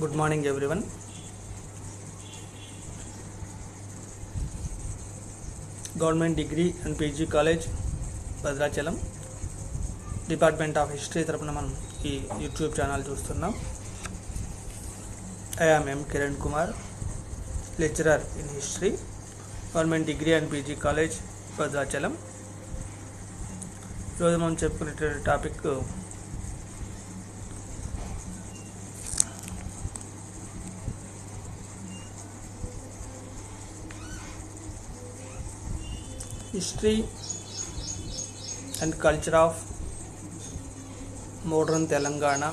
Good morning, everyone. Government Degree and PG College, Bhadrachalam, Department of History తరపున మనం ఈ YouTube channel చూస్తున్నాం. I am M. Kiran Kumar, lecturer in history, Government Degree and PG College, Bhadrachalam. ఈరోజు మనం చెప్పుకునే topic history and culture of modern Telangana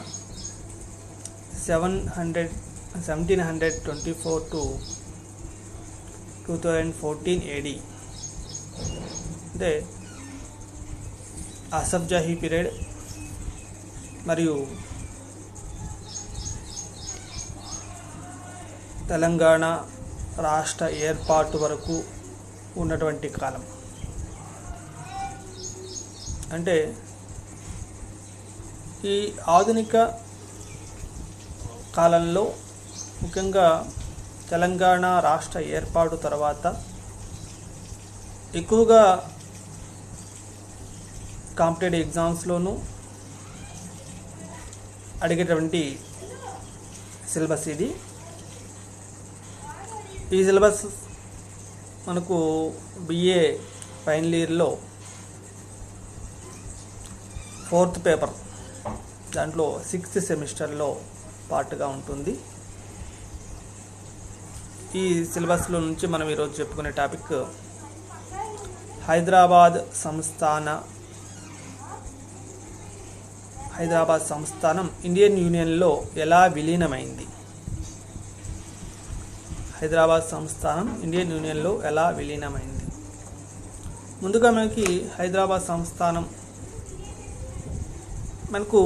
1724 to 2014 AD అంటే అసఫ్జాహీ period మరియు తెలంగాణ రాష్ట్ర ఏర్పాటు వరకు ఉన్నటువంటి కాలం. అంటే ఈ ఆధునిక కాలంలో ముఖ్యంగా తెలంగాణ రాష్ట్ర ఏర్పాటు తర్వాత ఎక్కువగా కాంపిటేటివ్ ఎగ్జామ్స్లోనూ అడిగేటువంటి సిలబస్ ఇది. ఈ సిలబస్ మనకు బిఏ ఫైనల్ ఇయర్లో 4th పేపర్, దాంట్లో 6th సెమిస్టర్లో పార్ట్గా ఉంటుంది. ఈ సిలబస్లో నుంచి మనం ఈరోజు చెప్పుకునే టాపిక్ హైదరాబాద్ సంస్థానం ఇండియన్ యూనియన్లో ఎలా విలీనమైంది. హైదరాబాద్ సంస్థానం ఇండియన్ యూనియన్లో ఎలా విలీనమైంది. ముందుగా మనకి హైదరాబాద్ సంస్థానం మనకు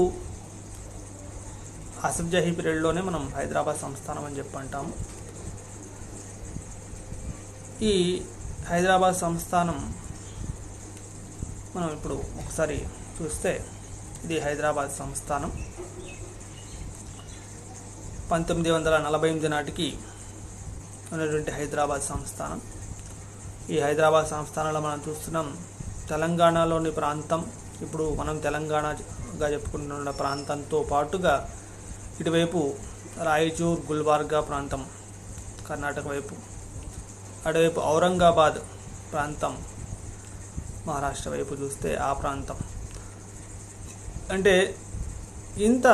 అసఫ్జాహీ పీరియడ్లోనే మనం హైదరాబాద్ సంస్థానం అని చెప్పి అంటాము. ఈ హైదరాబాద్ సంస్థానం మనం ఇప్పుడు ఒకసారి చూస్తే ఇది హైదరాబాద్ సంస్థానం 1948 నాటికి ఉన్నటువంటి హైదరాబాద్ సంస్థానం. ఈ హైదరాబాద్ సంస్థానంలో మనం చూస్తున్నాం తెలంగాణలోని ప్రాంతం, ఇప్పుడు మనం తెలంగాణగా చెప్పుకుంటున్న ప్రాంతంతో పాటుగా ఇటువైపు రాయచూర్, గుల్బర్గా ప్రాంతం కర్ణాటక వైపు, అటువైపు ఔరంగాబాద్ ప్రాంతం మహారాష్ట్ర వైపు చూస్తే ఆ ప్రాంతం, అంటే ఇంత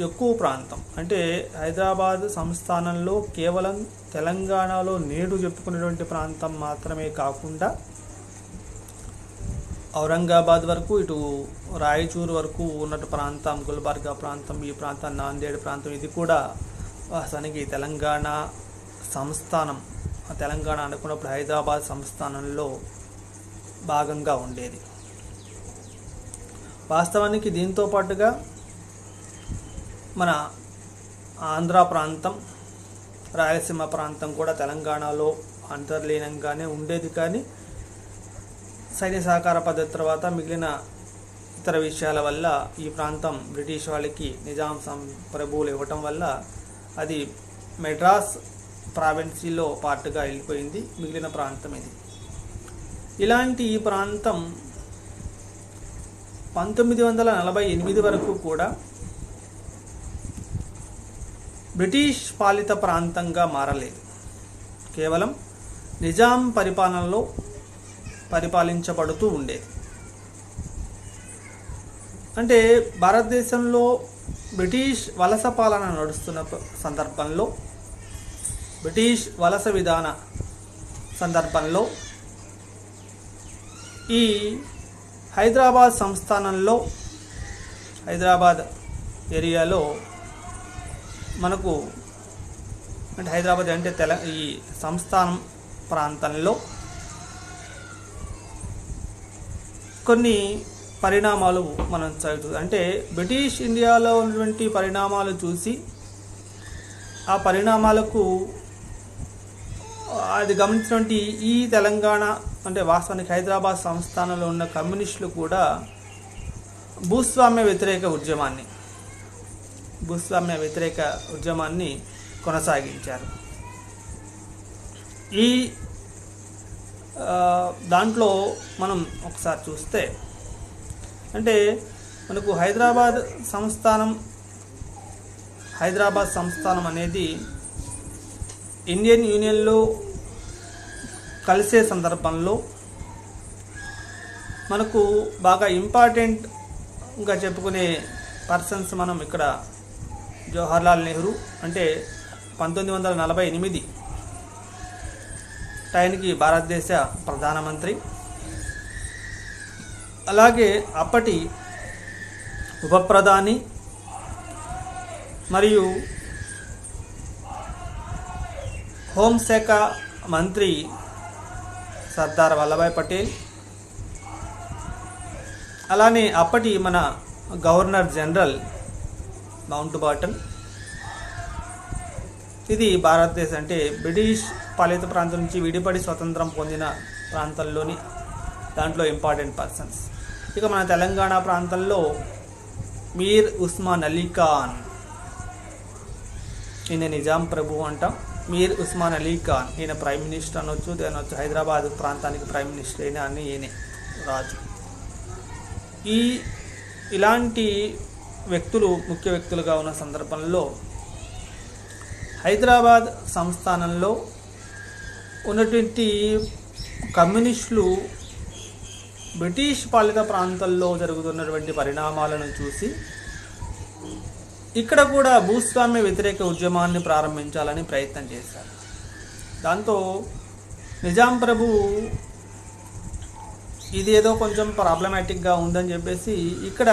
ఎక్కువ ప్రాంతం. అంటే హైదరాబాద్ సంస్థానంలో కేవలం తెలంగాణలో నేడు చెప్పుకునేటువంటి ప్రాంతం మాత్రమే కాకుండా ఔరంగాబాద్ వరకు, ఇటు రాయచూర్ వరకు ఉన్నట్టు ప్రాంతం, గుల్బర్గా ప్రాంతం, ఈ ప్రాంతం నాందేడ్ ప్రాంతం, ఇది కూడా వాస్తవానికి తెలంగాణ సంస్థానం, తెలంగాణ అనుకున్నప్పుడు హైదరాబాద్ సంస్థానంలో భాగంగా ఉండేది. వాస్తవానికి దీంతో పాటుగా మన ఆంధ్ర ప్రాంతం, రాయలసీమ ప్రాంతం కూడా తెలంగాణలో అంతర్లీనంగానే ఉండేది. కానీ సైన్య సహకార పద్ధతి తర్వాత మిగిలిన ఇతర విషయాల వల్ల ఈ ప్రాంతం బ్రిటిష్ వాళ్ళకి నిజాం ప్రభువులు ఇవ్వటం వల్ల అది మెడ్రాస్ ప్రావిన్సీలో పార్ట్గా వెళ్ళిపోయింది. మిగిలిన ప్రాంతం ఇది. ఇలాంటి ఈ ప్రాంతం 1948 వరకు కూడా బ్రిటిష్ పాలిత ప్రాంతంగా మారలేదు. కేవలం నిజాం పరిపాలనలో పరిపాలించబడుతూ ఉండేది. అంటే భారతదేశంలో బ్రిటిష్ వలస పాలన నడుస్తున్న సందర్భంలో, బ్రిటిష్ వలస విధాన సందర్భంలో ఈ హైదరాబాద్ సంస్థానంలో, హైదరాబాద్ ఏరియాలో మనకు, అంటే హైదరాబాద్ అంటే ఈ సంస్థానం ప్రాంతంలో కొన్ని పరిణామాలు మనం చదువుతుంది. అంటే బ్రిటిష్ ఇండియాలో ఉన్నటువంటి పరిణామాలు చూసి ఆ పరిణామాలకు అది గమనించినటువంటి ఈ తెలంగాణ, అంటే వాస్తవానికి హైదరాబాద్ సంస్థానంలో ఉన్న కమ్యూనిస్టులు కూడా భూస్వామ్య వ్యతిరేక ఉద్యమాన్ని, భూస్వామ్య వ్యతిరేక ఉద్యమాన్ని కొనసాగించారు. ఈ దాంట్లో మనం ఒకసారి చూస్తే అంటే మనకు హైదరాబాద్ సంస్థానం అనేది ఇండియన్ యూనియన్లో కలిసే సందర్భంలో మనకు బాగా ఇంపార్టెంట్గా చెప్పుకునే పర్సన్స్ మనం ఇక్కడ జవహర్లాల్ నెహ్రూ అంటే 1948 టైంకి భారతదేశ ప్రధానమంత్రి, అలాగే అప్పటి ఉప ప్రధాని మరియు హోంశాఖ మంత్రి సర్దార్ వల్లభాయ్ పటేల్, అలానే అప్పటి మన గవర్నర్ జనరల్ మౌంట్ బాటన్. ఇది భారతదేశం అంటే బ్రిటిష్ పాలిత ప్రాంతం నుంచి విడిపడి స్వతంత్రం పొందిన ప్రాంతాల్లోని దాంట్లో ఇంపార్టెంట్ పర్సన్స్. ఇక మన తెలంగాణ ప్రాంతంలో మీర్ ఉస్మాన్ అలీ ఖాన్, ఈయన నిజాం ప్రభు అంటాం. మీర్ ఉస్మాన్ అలీ ఖాన్ ఈయన ప్రైమ్ మినిస్టర్ అనొచ్చు, అనొచ్చు. హైదరాబాద్ ప్రాంతానికి ప్రైమ్ మినిస్టర్ అయినా అని ఈయనే రాజు. ఇలాంటి వ్యక్తులు ముఖ్య వ్యక్తులుగా ఉన్న సందర్భంలో హైదరాబాద్ సంస్థానంలో ఉన్నటువంటి కమ్యూనిస్టులు బ్రిటిష్ పాలిత ప్రాంతాల్లో జరుగుతున్నటువంటి పరిణామాలను చూసి ఇక్కడ కూడా భూస్వామ్య వ్యతిరేక ఉద్యమాన్ని ప్రారంభించాలని ప్రయత్నం చేశారు. దాంతో నిజాం ప్రభు ఇదేదో కొంచెం ప్రాబ్లమాటిక్గా ఉందని చెప్పేసి ఇక్కడ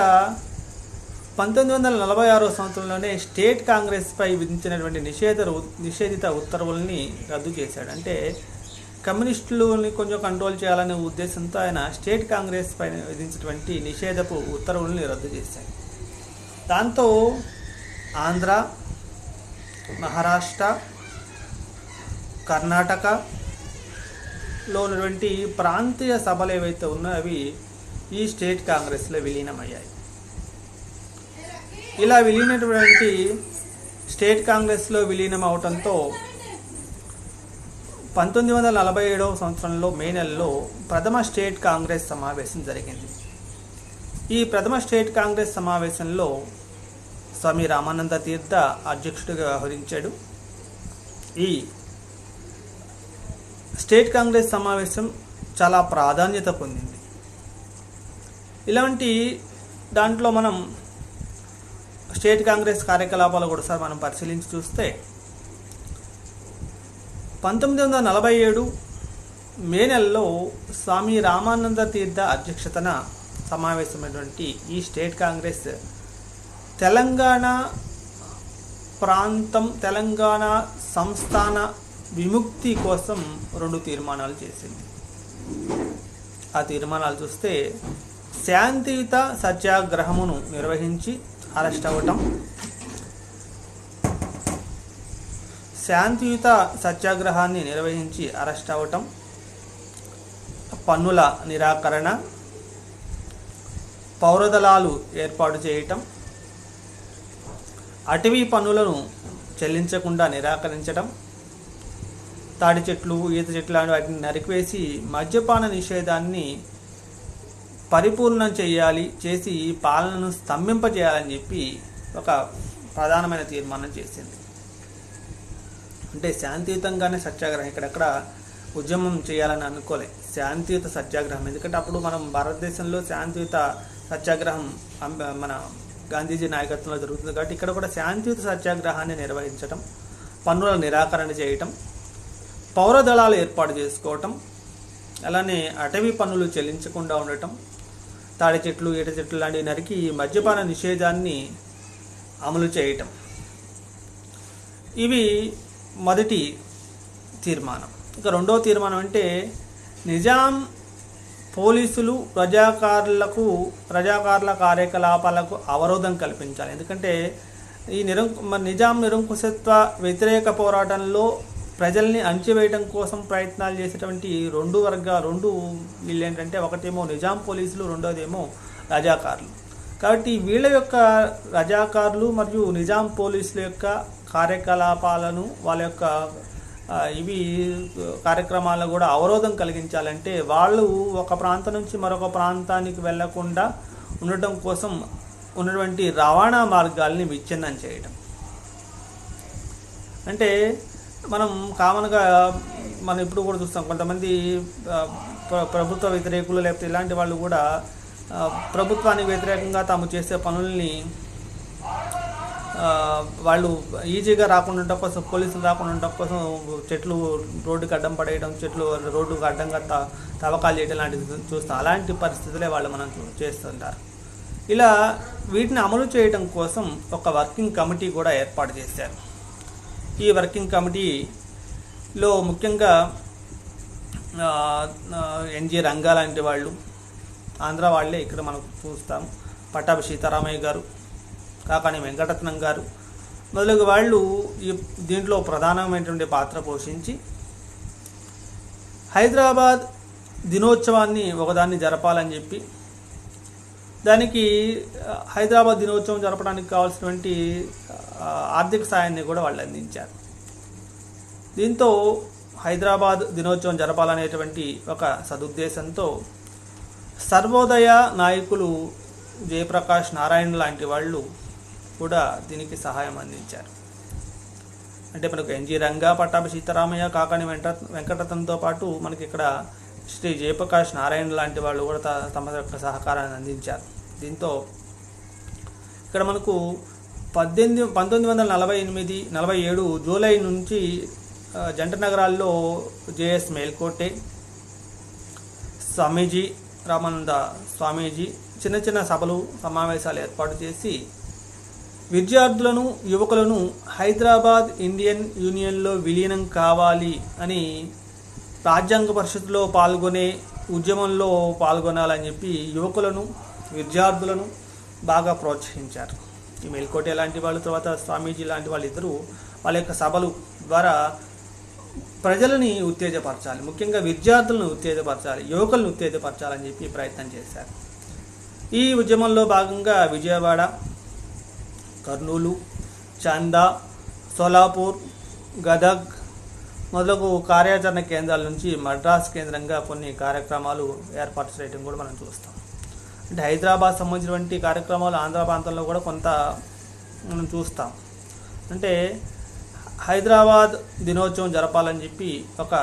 1946 సంవత్సరంలోనే స్టేట్ కాంగ్రెస్పై విధించినటువంటి నిషేధిత ఉత్తర్వుల్ని రద్దు చేశాడు. అంటే కమ్యూనిస్టులని కొంచెం కంట్రోల్ చేయాలనే ఉద్దేశంతో ఆయన స్టేట్ కాంగ్రెస్ పైన విధించినటువంటి నిషేధపు ఉత్తర్వుల్ని రద్దు చేశాడు. దాంతో ఆంధ్ర, మహారాష్ట్ర, కర్ణాటకలో ఉన్నటువంటి ప్రాంతీయ సభలు ఏవైతే ఉన్నాయో అవి ఈ స్టేట్ కాంగ్రెస్లో విలీనమయ్యాయి. ఇలా విలీనటువంటి స్టేట్ కాంగ్రెస్లో విలీనం అవడంతో 1947 సంవత్సరంలో మే నెలలో ప్రథమ స్టేట్ కాంగ్రెస్ సమావేశం జరిగింది. ఈ ప్రథమ స్టేట్ కాంగ్రెస్ సమావేశంలో స్వామి రామానంద తీర్థ అధ్యక్షుడిగా వ్యవహరించాడు. ఈ స్టేట్ కాంగ్రెస్ సమావేశం చాలా ప్రాధాన్యత పొందింది. ఇలాంటి దాంట్లో మనం స్టేట్ కాంగ్రెస్ కార్యకలాపాలు కూడా సార్ మనం పరిశీలించి చూస్తే 1947 మే నెలలో స్వామి రామానంద తీర్థ అధ్యక్షతన సమావేశమైనటువంటి ఈ స్టేట్ కాంగ్రెస్ తెలంగాణ సంస్థాన విముక్తి కోసం 2 తీర్మానాలు చేసింది. ఆ తీర్మానాలు చూస్తే శాంతియుత సత్యాగ్రహమును నిర్వహించి అరెస్ట్ అవ్వటం, శాంతియుత సత్యాగ్రహాన్ని నిర్వహించి అరెస్ట్ అవ్వటం, పన్నుల నిరాకరణ, పౌరదళాలు ఏర్పాటు చేయటం, అటవీ పన్నులను చెల్లించకుండా నిరాకరించడం, తాడి చెట్లు, ఈత చెట్లు లాంటి వాటిని నరికివేసి మద్యపాన నిషేధాన్ని పరిపూర్ణం చేసి పాలనను స్తంభింపజేయాలని చెప్పి ఒక ప్రధానమైన తీర్మానం చేసింది. అంటే శాంతియుతంగానే సత్యాగ్రహం, ఇక్కడెక్కడ ఉద్యమం చేయాలని అనుకోలే, శాంతియుత సత్యాగ్రహం. ఎందుకంటే అప్పుడు మనం భారతదేశంలో శాంతియుత సత్యాగ్రహం మన గాంధీజీ నాయకత్వంలో జరుగుతుంది కాబట్టి ఇక్కడ కూడా శాంతియుత సత్యాగ్రహాన్ని నిర్వహించడం, పన్నుల నిరాకరణ చేయటం, పౌర దళాలు ఏర్పాటు చేసుకోవటం, అలానే అటవీ పన్నులు చెల్లించకుండా ఉండటం, తాడి చెట్లు, ఈట చెట్లు లాంటివి నరికి మద్యపాన నిషేధాన్ని అమలు చేయటం, ఇవి మొదటి తీర్మానం. ఇక రెండవ తీర్మానం అంటే నిజాం పోలీసులు ప్రజాకారుల కార్యకలాపాలకు అవరోధం కల్పించాలి. ఎందుకంటే ఈ నిజాం నిరంకుశత్వ వ్యతిరేక పోరాటంలో ప్రజల్ని అణచివేయడం కోసం ప్రయత్నాలు చేసేటువంటి రెండు వీళ్ళు ఏంటంటే ఒకటేమో నిజాం పోలీసులు, రెండోదేమో రజాకారులు. కాబట్టి వీళ్ళ యొక్క రజాకారులు మరియు నిజాం పోలీసుల యొక్క కార్యకలాపాలను వాళ్ళ యొక్క ఇవి కార్యక్రమాలను కూడా అవరోధం కలిగించాలంటే వాళ్ళు ఒక ప్రాంతం నుంచి మరొక ప్రాంతానికి వెళ్లకుండా ఉండటం కోసం ఉన్నటువంటి రవాణా మార్గాల్ని విచ్ఛిన్నం చేయడం. అంటే మనం కామన్గా మనం ఇప్పుడు కూడా చూస్తాం, కొంతమంది ప్రభుత్వ వ్యతిరేకులు లేకపోతే ఇలాంటి వాళ్ళు కూడా ప్రభుత్వానికి వ్యతిరేకంగా తాము చేసే పనుల్ని వాళ్ళు ఈజీగా రాకుండా ఉండటం కోసం, పోలీసులు రాకుండా ఉండటం కోసం చెట్లు రోడ్డుకి అడ్డం పడేయడం, చెట్లు రోడ్డుకు అడ్డంగా తవ్వకాలు చేయడం లాంటివి చూస్తాం. అలాంటి పరిస్థితులే వాళ్ళు మనం చేస్తుంటారు. ఇలా వీటిని అమలు చేయడం కోసం ఒక వర్కింగ్ కమిటీ కూడా ఏర్పాటు చేశారు. ఈ వర్కింగ్ కమిటీలో ముఖ్యంగా ఎన్జి రంగా లాంటి వాళ్ళు, ఆంధ్ర వాళ్ళే ఇక్కడ మనం చూస్తాం, పట్టాభి సీతారామయ్య గారు, కాకాని వెంకటరత్నం గారు మొదలగు వాళ్ళు దీంట్లో ప్రధానమైనటువంటి పాత్ర పోషించి హైదరాబాద్ దినోత్సవాన్ని ఒకదాన్ని జరపాలని చెప్పి, దానికి హైదరాబాద్ దినోత్సవం జరపడానికి కావాల్సినటువంటి ఆర్థిక సాయాన్ని కూడా వాళ్ళు అందించారు. దీంతో హైదరాబాద్ దినోత్సవం జరపాలనేటువంటి ఒక సదుద్దేశంతో సర్వోదయ నాయకులు జయప్రకాష్ నారాయణ లాంటి వాళ్ళు కూడా దీనికి సహాయం అందించారు. అంటే మనకు ఎన్జి రంగా, పట్టాభి సీతారామయ్య, కాకాని వెంకటరత్నంతో పాటు మనకి ఇక్కడ శ్రీ జయప్రకాష్ నారాయణ లాంటి వాళ్ళు కూడా తమ యొక్క సహకారాన్ని అందించారు. దీంతో ఇక్కడ మనకు 1947 జూలై నుంచి జంట నగరాల్లో జేఎస్ మేల్కోటే, స్వామీజీ, రామానంద స్వామీజీ చిన్న చిన్న సభలు, సమావేశాలు ఏర్పాటు చేసి విద్యార్థులను, యువకులను హైదరాబాద్ ఇండియన్ యూనియన్లో విలీనం కావాలి అని రాజ్యాంగ పరిషత్తులో పాల్గొనే ఉద్యమంలో పాల్గొనాలని చెప్పి యువకులను, విద్యార్థులను బాగా ప్రోత్సహించారు. ఈ మేల్కోటే లాంటి వాళ్ళు, తర్వాత స్వామీజీ లాంటి వాళ్ళిద్దరూ వాళ్ళ యొక్క సభలు ద్వారా ప్రజలని ఉత్తేజపరచాలి, ముఖ్యంగా విద్యార్థులను ఉత్తేజపరచాలి, యువకులను ఉత్తేజపరచాలని చెప్పి ప్రయత్నం చేశారు. ఈ ఉద్యమంలో భాగంగా విజయవాడ, కర్నూలు, చాందా, సోలాపూర్, గదగ్ మొదలగు కార్యాచరణ కేంద్రాల నుంచి మద్రాస్ కేంద్రంగా కొన్ని కార్యక్రమాలు ఏర్పాటు చేయడం కూడా మనం చూస్తాం. అంటే హైదరాబాద్ సంబంధించినటువంటి కార్యక్రమాలు ఆంధ్ర ప్రాంతంలో కూడా కొంత మనం చూస్తాం. అంటే హైదరాబాద్ దినోత్సవం జరపాలని చెప్పి ఒక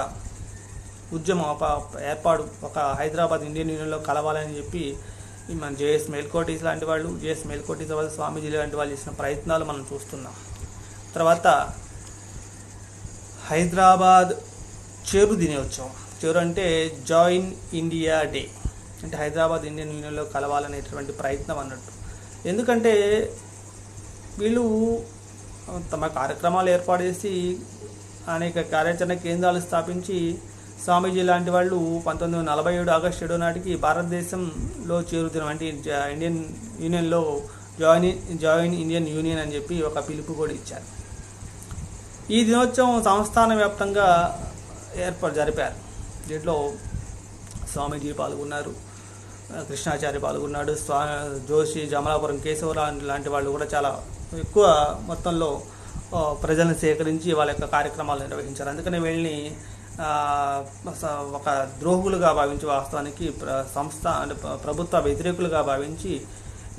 ఉద్యమం, ఒక ఏర్పాటు, ఒక హైదరాబాద్ ఇండియన్ యూనియన్లో కలవాలని చెప్పి మన జేఎస్ మేల్కోటీస్ లాంటి వాళ్ళు, జేఎస్ మేల్కోటీస్ తర్వాత స్వామీజీ లాంటి వాళ్ళు చేసిన ప్రయత్నాలు మనం చూస్తున్నాం. తర్వాత హైదరాబాద్ చేరు దినోత్సవం, చేరు అంటే జాయిన్ ఇండియా డే, అంటే హైదరాబాద్ ఇండియన్ యూనియన్లో కలవాలనేటువంటి ప్రయత్నం అన్నట్టు. ఎందుకంటే వీళ్ళు తమ కార్యక్రమాలు ఏర్పాటు చేసి అనేక కార్యాచరణ కేంద్రాలు స్థాపించి స్వామీజీ లాంటి వాళ్ళు 1947 ఆగస్టు 7 నాటికి భారతదేశంలో చేరుతున్న అంటే ఇండియన్ యూనియన్లో జాయిన్ ఇండియన్ యూనియన్ అని చెప్పి ఒక పిలుపు కూడా ఇచ్చారు. ఈ దినోత్సవం సంస్థాన వ్యాప్తంగా జరిపారు. దీంట్లో స్వామీజీ పాల్గొన్నారు, కృష్ణాచారి పాల్గొన్నాడు, జోషి, జమలాపురం కేశవరావు లాంటి వాళ్ళు కూడా చాలా ఎక్కువ మొత్తంలో ప్రజలను సేకరించి వాళ్ళ యొక్క కార్యక్రమాలు నిర్వహించారు. అందుకని వీళ్ళని ఒక ద్రోహులుగా భావించి, వాస్తవానికి సంస్థ అంటే ప్రభుత్వ వ్యతిరేకులుగా భావించి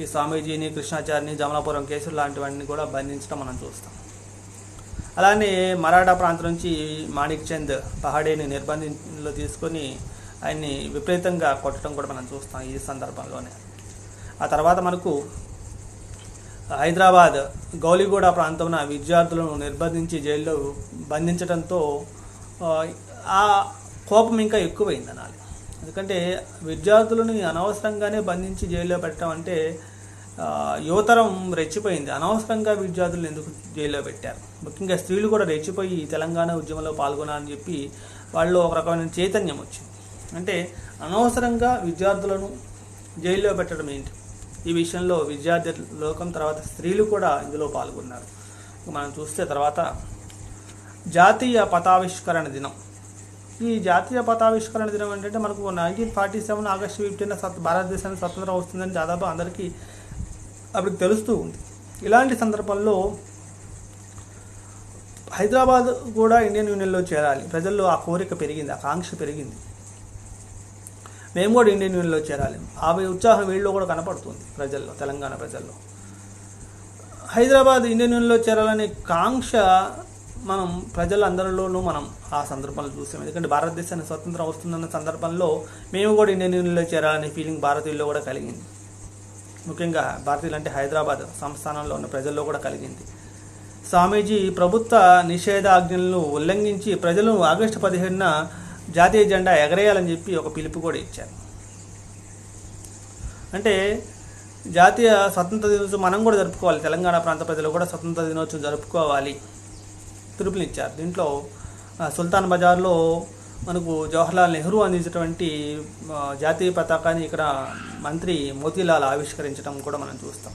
ఈ స్వామీజీని, కృష్ణాచారిని, జమలాపురం కేసులు లాంటివన్నీ కూడా బంధించడం మనం చూస్తాం. అలానే మరాఠా ప్రాంతం నుంచి మాణిక్ చంద్ పహాడేని నిర్బంధంలో తీసుకొని ఆయన్ని విపరీతంగా కొట్టడం కూడా మనం చూస్తాం ఈ సందర్భంలోనే. ఆ తర్వాత మనకు హైదరాబాద్ గౌలిగూడ ప్రాంతంలో విద్యార్థులను నిర్బంధించి జైల్లో బంధించడంతో ఆ కోపం ఇంకా ఎక్కువైంది అనాలి. ఎందుకంటే విద్యార్థులను అనవసరంగానే బంధించి జైల్లో పెట్టడం అంటే యువతరం రెచ్చిపోయింది. అనవసరంగా విద్యార్థులను ఎందుకు జైల్లో పెట్టారు, ముఖ్యంగా స్త్రీలు కూడా రెచ్చిపోయి తెలంగాణ ఉద్యమంలో పాల్గొనాలని చెప్పి వాళ్ళు ఒక రకమైన చైతన్యం వచ్చింది. అంటే అనవసరంగా విద్యార్థులను జైల్లో పెట్టడం ఏంటి, ఈ విషయంలో విద్యార్థి లోకం తర్వాత స్త్రీలు కూడా ఇందులో పాల్గొన్నారు. మనం చూస్తే తర్వాత జాతీయ పతావిష్కరణ దినం. ఈ జాతీయ పతావిష్కరణ దినం ఏంటంటే మనకు 1947 ఆగస్టు 15 భారతదేశానికి స్వతంత్రం వస్తుందని దాదాపు అందరికీ అప్పటికి తెలుస్తూ ఉంది. ఇలాంటి సందర్భంలో హైదరాబాద్ కూడా ఇండియన్ యూనియన్లో చేరాలి, ప్రజల్లో ఆ కోరిక పెరిగింది, ఆకాంక్ష పెరిగింది, మేము కూడా ఇండియన్ యూనియన్లో చేరాలి, ఆ ఉత్సాహం వీళ్ళలో కూడా కనపడుతుంది ప్రజల్లో, తెలంగాణ ప్రజల్లో. హైదరాబాద్ ఇండియన్ యూనియన్లో చేరాలనే కాంక్ష మనం ప్రజలందరిలోనూ మనం ఆ సందర్భంలో చూసాం. ఎందుకంటే భారతదేశానికి స్వతంత్రం వస్తుందన్న సందర్భంలో మేము కూడా ఇండియన్ యూనియన్లో చేరాలనే ఫీలింగ్ భారతీయుల్లో కూడా కలిగింది. ముఖ్యంగా భారతీయులు అంటే హైదరాబాద్ సంస్థానంలో ఉన్న ప్రజల్లో కూడా కలిగింది. స్వామీజీ ప్రభుత్వ నిషేధాజ్ఞలను ఉల్లంఘించి ప్రజలను ఆగస్టు 17న జాతీయ జెండా ఎగరేయాలని చెప్పి ఒక పిలుపు కూడా ఇచ్చారు. అంటే జాతీయ స్వతంత్ర దినోత్సవం మనం కూడా జరుపుకోవాలి, తెలంగాణ ప్రాంత ప్రజలు కూడా స్వతంత్ర దినోత్సవం జరుపుకోవాలి పిలుపునిచ్చారు. దీంట్లో సుల్తాన్ బజార్లో మనకు జవహర్లాల్ నెహ్రూ అందించినటువంటి జాతీయ పతాకాన్ని ఇక్కడ మంత్రి మోతీలాల్ ఆవిష్కరించడం కూడా మనం చూస్తాం.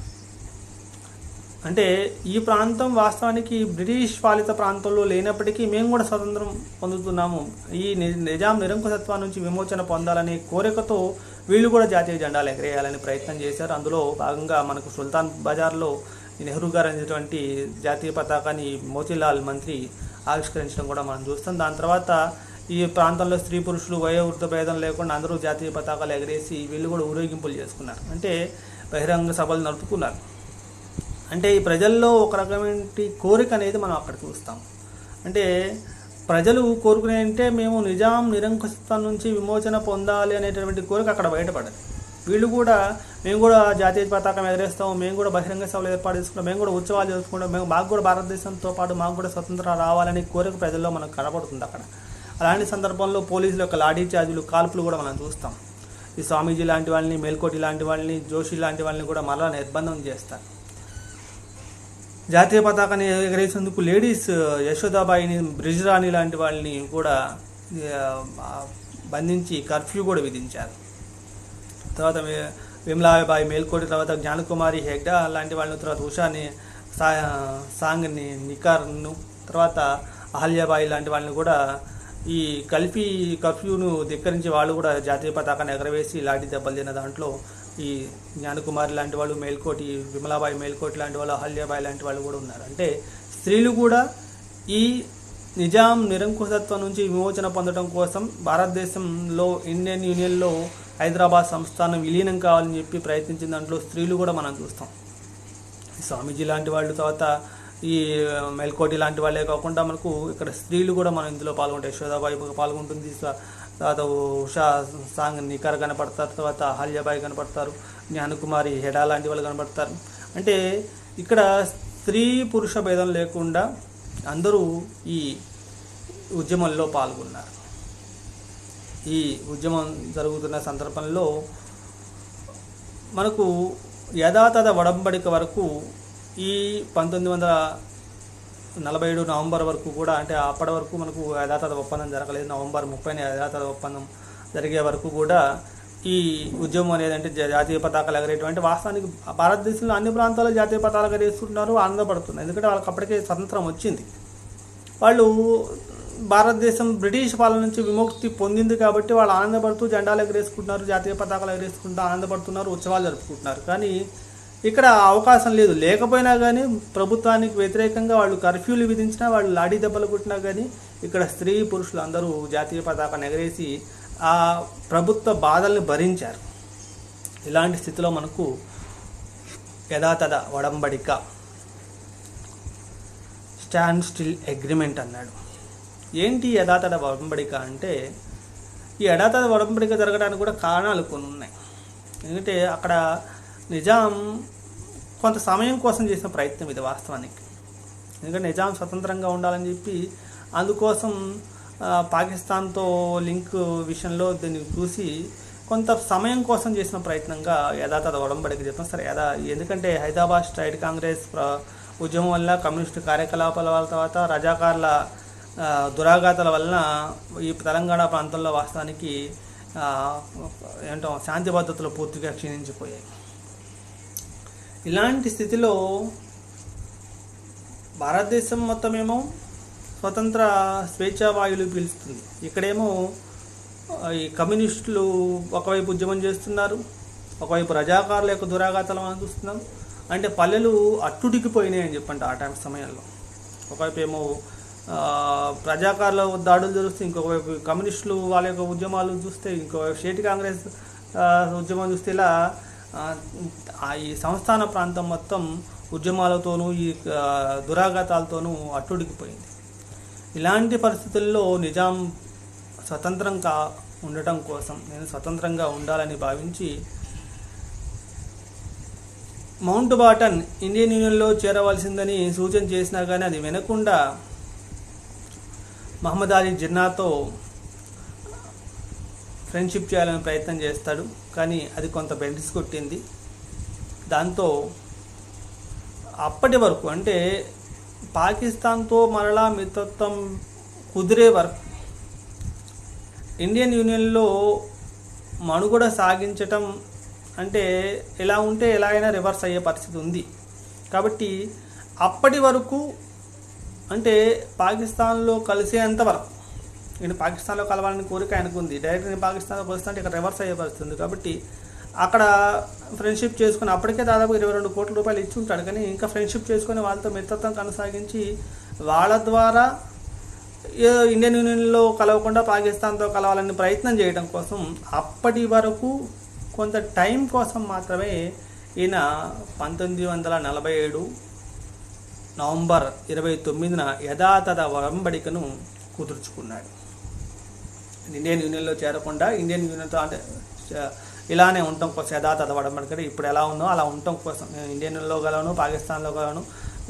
అంటే ఈ ప్రాంతం వాస్తవానికి బ్రిటిష్ పాలిత ప్రాంతంలో లేనప్పటికీ మేము కూడా స్వతంత్రం పొందుతున్నాము, ఈ నిజాం నిరంకుశత్వం నుంచి విమోచన పొందాలనే కోరికతో వీళ్ళు కూడా జాతీయ జెండాలు ఎగరేయాలని ప్రయత్నం చేశారు. అందులో భాగంగా మనకు సుల్తాన్ బజార్లో నెహ్రూ గారు అనేటువంటి జాతీయ పతాకాన్ని మోతీలాల్ మంత్రి ఆవిష్కరించడం కూడా మనం చూస్తాం. దాని తర్వాత ఈ ప్రాంతంలో స్త్రీ పురుషులు వయోవృద్ధ భేదం లేకుండా అందరూ జాతీయ పతాకాలు ఎగరేసి వీళ్ళు కూడా ఊరేగింపులు చేసుకున్నారు, అంటే బహిరంగ సభలు నడుపుకున్నారు. అంటే ఈ ప్రజల్లో ఒక రకమైన కోరిక అనేది మనం అక్కడ చూస్తాం. అంటే ప్రజలు కోరుకునే అంటే మేము నిజాం నిరంకుశత్వం నుంచి విమోచన పొందాలి అనేటటువంటి కోరిక అక్కడ బయటపడదు. వీళ్ళు కూడా మేము కూడా జాతీయ పతాకం ఎగరేస్తాము, మేము కూడా బహిరంగ సభలు ఏర్పాటు చేసుకుంటాం, మేము కూడా ఉత్సవాలు చేసుకుంటాం, మాకు కూడా భారతదేశంతో పాటు మాకు కూడా స్వతంత్రం రావాలనే కోరిక ప్రజల్లో మనకు కనబడుతుంది అక్కడ. అలాంటి సందర్భంలో పోలీసుల యొక్క లాఠీ చార్జీలు, కాల్పులు కూడా మనం చూస్తాం. ఈ స్వామీజీ లాంటి వాళ్ళని, మేల్కోటి లాంటి వాళ్ళని, జోషి లాంటి వాళ్ళని కూడా మరలా నిర్బంధం చేస్తారు. జాతీయ పతాకాన్ని ఎగరేసేందుకు లేడీస్ యశోదాబాయిని, బ్రిజ్రాణి లాంటి వాళ్ళని కూడా బంధించి కర్ఫ్యూ కూడా విధించారు. తర్వాత విమలాబాయి మేల్కోటి, తర్వాత జ్ఞానకుమారి హెగ్డా లాంటి వాళ్ళని, తర్వాత ఉషాని సాంగ్ని, నికార్ను, తర్వాత అహల్యాబాయి లాంటి వాళ్ళని కూడా ఈ కర్ఫ్యూను ధిక్కరించి వాళ్ళు కూడా జాతీయ పతాకాన్ని ఎగరవేసి లాఠీ దెబ్బలు తిన్న దాంట్లో ఈ జ్ఞానకుమారి లాంటి వాళ్ళు, మేల్కోటి, విమలాబాయి మేల్కోటి లాంటి వాళ్ళు, అహల్యాబాయి లాంటి వాళ్ళు కూడా ఉన్నారు. అంటే స్త్రీలు కూడా ఈ నిజాం నిరంకుశత్వం నుంచి విమోచన పొందడం కోసం భారతదేశంలో ఇండియన్ యూనియన్లో హైదరాబాద్ సంస్థానం విలీనం కావాలని చెప్పి ప్రయత్నించిన దాంట్లో స్త్రీలు కూడా మనం చూస్తాం. స్వామీజీ లాంటి వాళ్ళు, తర్వాత ఈ మేల్కోటి లాంటి వాళ్ళే కాకుండా మనకు ఇక్కడ స్త్రీలు కూడా మనం ఇందులో పాల్గొంటాయి. యశోదాబాయి పాల్గొంటుంది, తర్వాత ఉషా సాంగ్ నికార్ కనపడతారు, తర్వాత అహల్యాబాయి కనపడతారు, జ్ఞానకుమారి హెడా లాంటి వాళ్ళు కనపడతారు. అంటే ఇక్కడ స్త్రీ పురుష భేదం లేకుండా అందరూ ఈ ఉద్యమంలో పాల్గొన్నారు. ఈ ఉద్యమం జరుగుతున్న సందర్భంలో మనకు యథాతథ వడంబడిక వరకు ఈ 1947 నవంబర్ వరకు కూడా, అంటే అప్పటి వరకు మనకు యథాతథ ఒప్పందం జరగలేదు. నవంబర్ 30న యథాతథ ఒప్పందం జరిగే వరకు కూడా ఈ ఉద్యమం అనేది, అంటే జాతీయ పతాకాలు ఎగరేటువంటి, వాస్తవానికి భారతదేశంలో అన్ని ప్రాంతాల్లో జాతీయ పతాకాలు ఎగరేస్తున్నారు, ఆనందపడుతున్నారు. ఎందుకంటే వాళ్ళకి అప్పటికే స్వతంత్రం వచ్చింది. వాళ్ళు భారతదేశం బ్రిటిష్ పాలన నుంచి విముక్తి పొందింది కాబట్టి వాళ్ళు ఆనందపడుతూ జెండాలు ఎగరేసుకుంటున్నారు, జాతీయ పతాకాలు ఎగరేసుకుంటూ ఆనందపడుతున్నారు, ఉత్సవాలు జరుపుకుంటున్నారు. కానీ ఇక్కడ అవకాశం లేదు. లేకపోయినా కానీ ప్రభుత్వానికి వ్యతిరేకంగా వాళ్ళు కర్ఫ్యూలు విధించినా, వాళ్ళు లాఠీ దెబ్బలు కొట్టినా కానీ ఇక్కడ స్త్రీ పురుషులు అందరూ జాతీయ పతాకాన్ని ఎగరేసి ఆ ప్రభుత్వ బాధల్ని భరించారు. ఇలాంటి స్థితిలో మనకు యథాతథ వడంబడిక, స్టాండ్ స్టిల్ అగ్రిమెంట్ అన్నాడు. ఏంటి యథాతథ వడంబడిక అంటే, ఈ యథాతథ వడంబడిక జరగడానికి కూడా కారణాలు కొన్ని ఉన్నాయి. ఎందుకంటే అక్కడ నిజాం కొంత సమయం కోసం చేసిన ప్రయత్నం ఇది వాస్తవానికి. ఎందుకంటే నిజాం స్వతంత్రంగా ఉండాలని చెప్పి అందుకోసం పాకిస్తాన్తో లింక్ విషయంలో దీన్ని చూసి కొంత సమయం కోసం చేసిన ప్రయత్నంగా యథాతథ వడంబడిక చెప్తాం. సరే ఎందుకంటే హైదరాబాద్ స్టేట్ కాంగ్రెస్ ఉద్యమం వల్ల, కమ్యూనిస్టు కార్యకలాపాల వల్ల, తర్వాత రజాకార్ల దురాఘాతాల వలన ఈ తెలంగాణ ప్రాంతంలో వాస్తవానికి ఏంటో శాంతి భద్రతలు పూర్తిగా క్షీణించిపోయాయి. ఇలాంటి స్థితిలో భారతదేశం మొత్తమేమో స్వతంత్ర స్వేచ్ఛావాయులు పీలుస్తుంది. ఇక్కడేమో ఈ కమ్యూనిస్టులు ఒకవైపు ఉద్యమం చేస్తున్నారు, ఒకవైపు రజాకారుల యొక్క దురాఘాతాలు మనం చూస్తున్నాం, అంటే పల్లెలు అట్టుడికిపోయినాయి అని చెప్పండి ఆ టైం సమయంలో. ఒకవైపు ఏమో ప్రజాకారుల దాడులు చూస్తే, ఇంకొకవైపు కమ్యూనిస్టులు వాళ్ళ యొక్క ఉద్యమాలు చూస్తే, ఇంకోవైపు స్టేట్ కాంగ్రెస్ ఉద్యమం చూస్తే, ఇలా ఈ సంస్థాన ప్రాంతం మొత్తం ఉద్యమాలతోనూ ఈ దురాఘాతాలతోనూ అట్టుడికిపోయింది. ఇలాంటి పరిస్థితుల్లో నిజాం స్వతంత్రంగా ఉండటం కోసం, నేను స్వతంత్రంగా ఉండాలని భావించి మౌంట్ బాటన్ ఇండియన్ యూనియన్లో చేరవలసిందని సూచన చేసినా కానీ అది వినకుండా మహమ్మద్ అలీ జిన్నాతో ఫ్రెండ్షిప్ చేయాలని ప్రయత్నం చేస్తాడు. కానీ అది కొంత బెనిఫిట్స్ కొట్టింది. దాంతో అప్పటి వరకు అంటే పాకిస్తాన్తో మరలా మిత్రత్వం కుదిరే వరకు ఇండియన్ యూనియన్లో మనుగడ సాగించటం అంటే ఎలా ఉంటే ఎలా అయినా రివర్స్ అయ్యే పరిస్థితి ఉంది. కాబట్టి అప్పటి వరకు అంటే పాకిస్తాన్లో కలిసేంత వరకు, నేను పాకిస్తాన్లో కలవాలని కోరిక ఆయనకు ఉంది. డైరెక్ట్ నేను పాకిస్తాన్లో కలుస్తుంటే ఇక్కడ రివర్స్ అయ్యే పరిస్థితి ఉంది. కాబట్టి అక్కడ ఫ్రెండ్షిప్ చేసుకుని, అప్పటికే దాదాపు 22 కోట్ల రూపాయలు ఇచ్చి ఉంటాడు. కానీ ఇంకా ఫ్రెండ్షిప్ చేసుకొని వాళ్ళతో మిత్రత్వం కొనసాగించి వాళ్ళ ద్వారా ఇండియన్ యూనియన్లో కలవకుండా పాకిస్తాన్తో కలవాలని ప్రయత్నం చేయడం కోసం అప్పటి వరకు కొంత టైం కోసం మాత్రమే ఈయన 1947 నవంబర్ 29న యథాతథ ఒడంబడికను కుదుర్చుకున్నాడు. ఇండియన్ యూనియన్లో చేరకుండా ఇండియన్ యూనియన్తో అంటే ఇలానే ఉండటం కోసం యథాతథ ఒడంబడిక, ఇప్పుడు ఎలా ఉన్నో అలా ఉండటం కోసం, నేను ఇండియన్ యూనియన్లో కలవను, పాకిస్తాన్లో కలవను,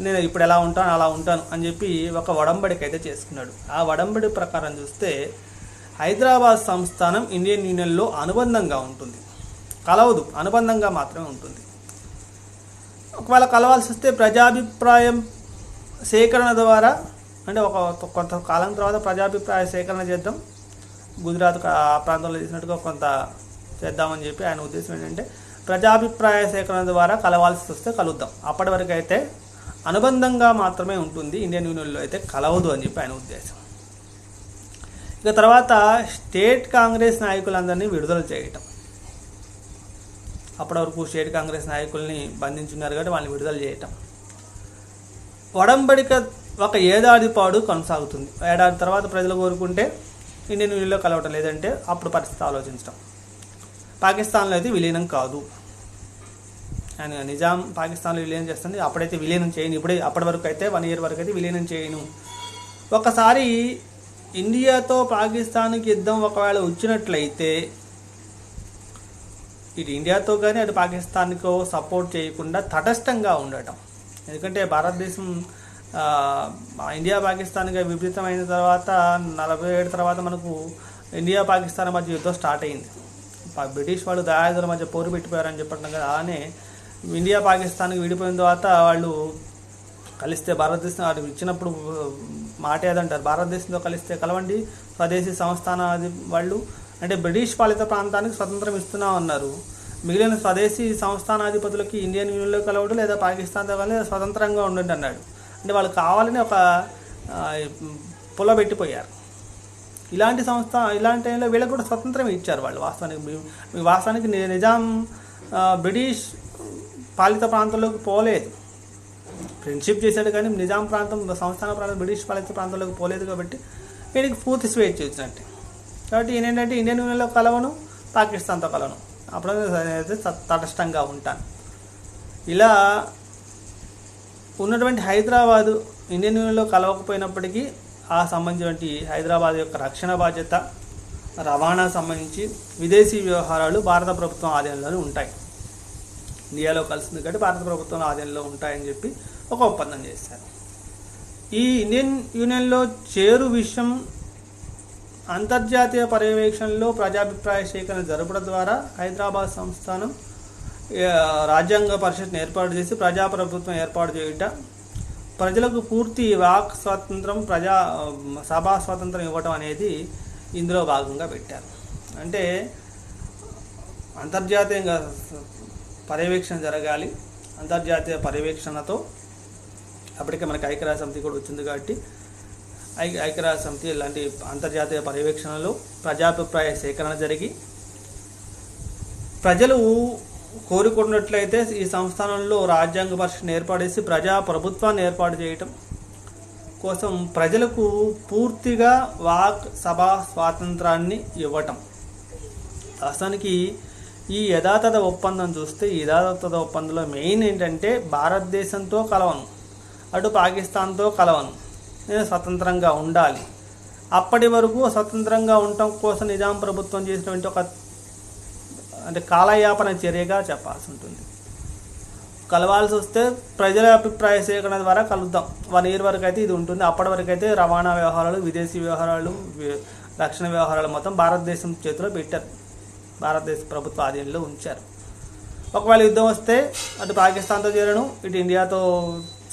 నేను ఇప్పుడు ఎలా ఉంటాను అలా ఉంటాను అని చెప్పి ఒక ఒడంబడిక అయితే చేసుకున్నాడు. ఆ ఒడంబడి ప్రకారం చూస్తే హైదరాబాద్ సంస్థానం ఇండియన్ యూనియన్లో అనుబంధంగా ఉంటుంది, కలవదు, అనుబంధంగా మాత్రమే ఉంటుంది. ఒకవేళ కలవాల్సి వస్తే ప్రజాభిప్రాయం సేకరణ ద్వారా, అంటే కొంత కాలం తర్వాత ప్రజాభిప్రాయ సేకరణ చేద్దాం, గుజరాత్ ఆ ప్రాంతంలో చేసినట్టుగా కొంత చేద్దామని చెప్పి ఆయన ఉద్దేశం ఏంటంటే ప్రజాభిప్రాయ సేకరణ ద్వారా కలవాల్సి వస్తే కలుద్దాం, అప్పటి వరకు అయితే అనుబంధంగా మాత్రమే ఉంటుంది, ఇండియన్ యూనియన్లో అయితే కలవదు అని చెప్పి ఆయన ఉద్దేశం. ఇక తర్వాత స్టేట్ కాంగ్రెస్ నాయకులందరినీ విడుదల చేయటం. అప్పటి వరకు స్టేట్ కాంగ్రెస్ నాయకుల్ని బంధించున్నారు కాబట్టి వాళ్ళని విడుదల చేయటం. ఒడంబడిక ఒక ఏడాది పాటు కొనసాగుతుంది. ఏడాది తర్వాత ప్రజలు కోరుకుంటే ఇండియన్ యూనియన్లో కలవటం, లేదంటే అప్పుడు పరిస్థితి ఆలోచించడం. పాకిస్తాన్లో అయితే విలీనం కాదు, ఆయన నిజాం పాకిస్తాన్లో విలీనం చేస్తుంది, అప్పుడైతే విలీనం చేయను, ఇప్పుడే అప్పటి వరకు అయితే 1 year వరకు అయితే విలీనం చేయను. ఒకసారి ఇండియాతో పాకిస్తాన్కి యుద్ధం ఒకవేళ వచ్చినట్లయితే ఇటు ఇండియాతో కానీ అటు పాకిస్తాన్కో సపోర్ట్ చేయకుండా తటస్థంగా ఉండటం. ఎందుకంటే భారతదేశం ఇండియా పాకిస్తాన్గా విభజితమైన తర్వాత 47 తర్వాత మనకు ఇండియా పాకిస్తాన్ మధ్య యుద్ధం స్టార్ట్ అయింది. బ్రిటిష్ వాళ్ళు దాయాదుల మధ్య పోరు పెట్టిపోయారని చెప్పడం కదా. అలానే ఇండియా పాకిస్తాన్కి విడిపోయిన తర్వాత వాళ్ళు కలిస్తే భారతదేశం అది ఇచ్చినప్పుడు మాట ఏదంటారు, భారతదేశంతో కలిస్తే కలవండి స్వదేశీ సంస్థానాది వాళ్ళు, అంటే బ్రిటిష్ పాలిత ప్రాంతానికి స్వతంత్రం ఇస్తున్నాం అన్నారు. మిగిలిన స్వదేశీ సంస్థానాధిపతులకి ఇండియన్ యూనియన్లో కలవడు, లేదా పాకిస్తాన్తో కలిసి స్వతంత్రంగా ఉండండి అన్నాడు. అంటే వాళ్ళు కావాలని ఒక పుల్లబెట్టిపోయారు. ఇలాంటి టైంలో వీళ్ళకి కూడా స్వతంత్రం ఇచ్చారు వాళ్ళు. వాస్తవానికి నిజాం బ్రిటిష్ పాలిత ప్రాంతంలోకి పోలేదు, ఫ్రెండ్షిప్ చేశాడు కానీ నిజాం ప్రాంతం సంస్థాన ప్రాంతం బ్రిటిష్ పాలిత ప్రాంతంలోకి పోలేదు. కాబట్టి వీడికి పూర్తి స్వేచ్ఛ ఇచ్చినట్టే. కాబట్టి ఏంటంటే ఇండియన్ యూనియన్లో కలవను, పాకిస్తాన్తో కలవను, అప్పుడు తటస్థంగా ఉంటాను. ఇలా ఉన్నటువంటి హైదరాబాదు ఇండియన్ యూనియన్లో కలవకపోయినప్పటికీ ఆ సంబంధించినటువంటి హైదరాబాద్ యొక్క రక్షణ బాధ్యత, రవాణా సంబంధించి విదేశీ వ్యవహారాలు భారత ప్రభుత్వం ఆధీనంలోనే ఉంటాయి. ఇండియాలో కలిసింది కాబట్టి భారత ప్రభుత్వం ఆధీనంలో ఉంటాయని చెప్పి ఒక ఒప్పందం చేశారు. ఈ ఇండియన్ యూనియన్లో చేరు విషయం అంతర్జాతీయ పర్యవేక్షణలో ప్రజాభిప్రాయ సేకరణ జరపడం ద్వారా హైదరాబాద్ సంస్థానం రాజ్యాంగ పరిషత్ను ఏర్పాటు చేసి ప్రజాప్రభుత్వం ఏర్పాటు చేయుట, ప్రజలకు పూర్తి వాక్ స్వాతంత్రం, సభా స్వాతంత్రం ఇవ్వటం అనేది ఇందులో భాగంగా పెట్టారు. అంటే అంతర్జాతీయంగా పర్యవేక్షణ జరగాలి, అంతర్జాతీయ పర్యవేక్షణతో అప్పటికే మనకి ఐక్యరాజ్య సమితి కూడా వచ్చింది కాబట్టి ఐక్యరాజ్య సమితి ఇలాంటి అంతర్జాతీయ పర్యవేక్షణలో ప్రజాభిప్రాయ సేకరణ జరిగి ప్రజలు కోరుకున్నట్లయితే ఈ సంస్థానంలో రాజ్యాంగ పరిషత్ని ఏర్పాటేసి ప్రజా ప్రభుత్వాన్ని ఏర్పాటు చేయటం కోసం ప్రజలకు పూర్తిగా వాక్ సభా స్వాతంత్రాన్ని ఇవ్వటం. అసలుకి ఈ యథాతథ ఒప్పందం చూస్తే ఈ యథాతథ ఒప్పందంలో మెయిన్ ఏంటంటే భారతదేశంతో కలవను, అటు పాకిస్తాన్తో కలవను, నేను స్వతంత్రంగా ఉండాలి. అప్పటి వరకు స్వతంత్రంగా ఉండటం కోసం నిజాం ప్రభుత్వం చేసినటువంటి ఒక కాలయాపన చర్యగా చెప్పాల్సి ఉంటుంది. కలవాల్సి వస్తే ప్రజల అభిప్రాయ సేకరణ ద్వారా కలుద్దాం. 1 year వరకు అయితే ఇది ఉంటుంది. అప్పటి వరకు అయితే రవాణా వ్యవహారాలు, విదేశీ వ్యవహారాలు, రక్షణ వ్యవహారాలు మొత్తం భారతదేశం చేతిలో పెట్టారు, భారతదేశ ప్రభుత్వ ఆధీనంలో ఉంచారు. ఒకవేళ యుద్ధం వస్తే అటు పాకిస్తాన్తో చేరడం, ఇటు ఇండియాతో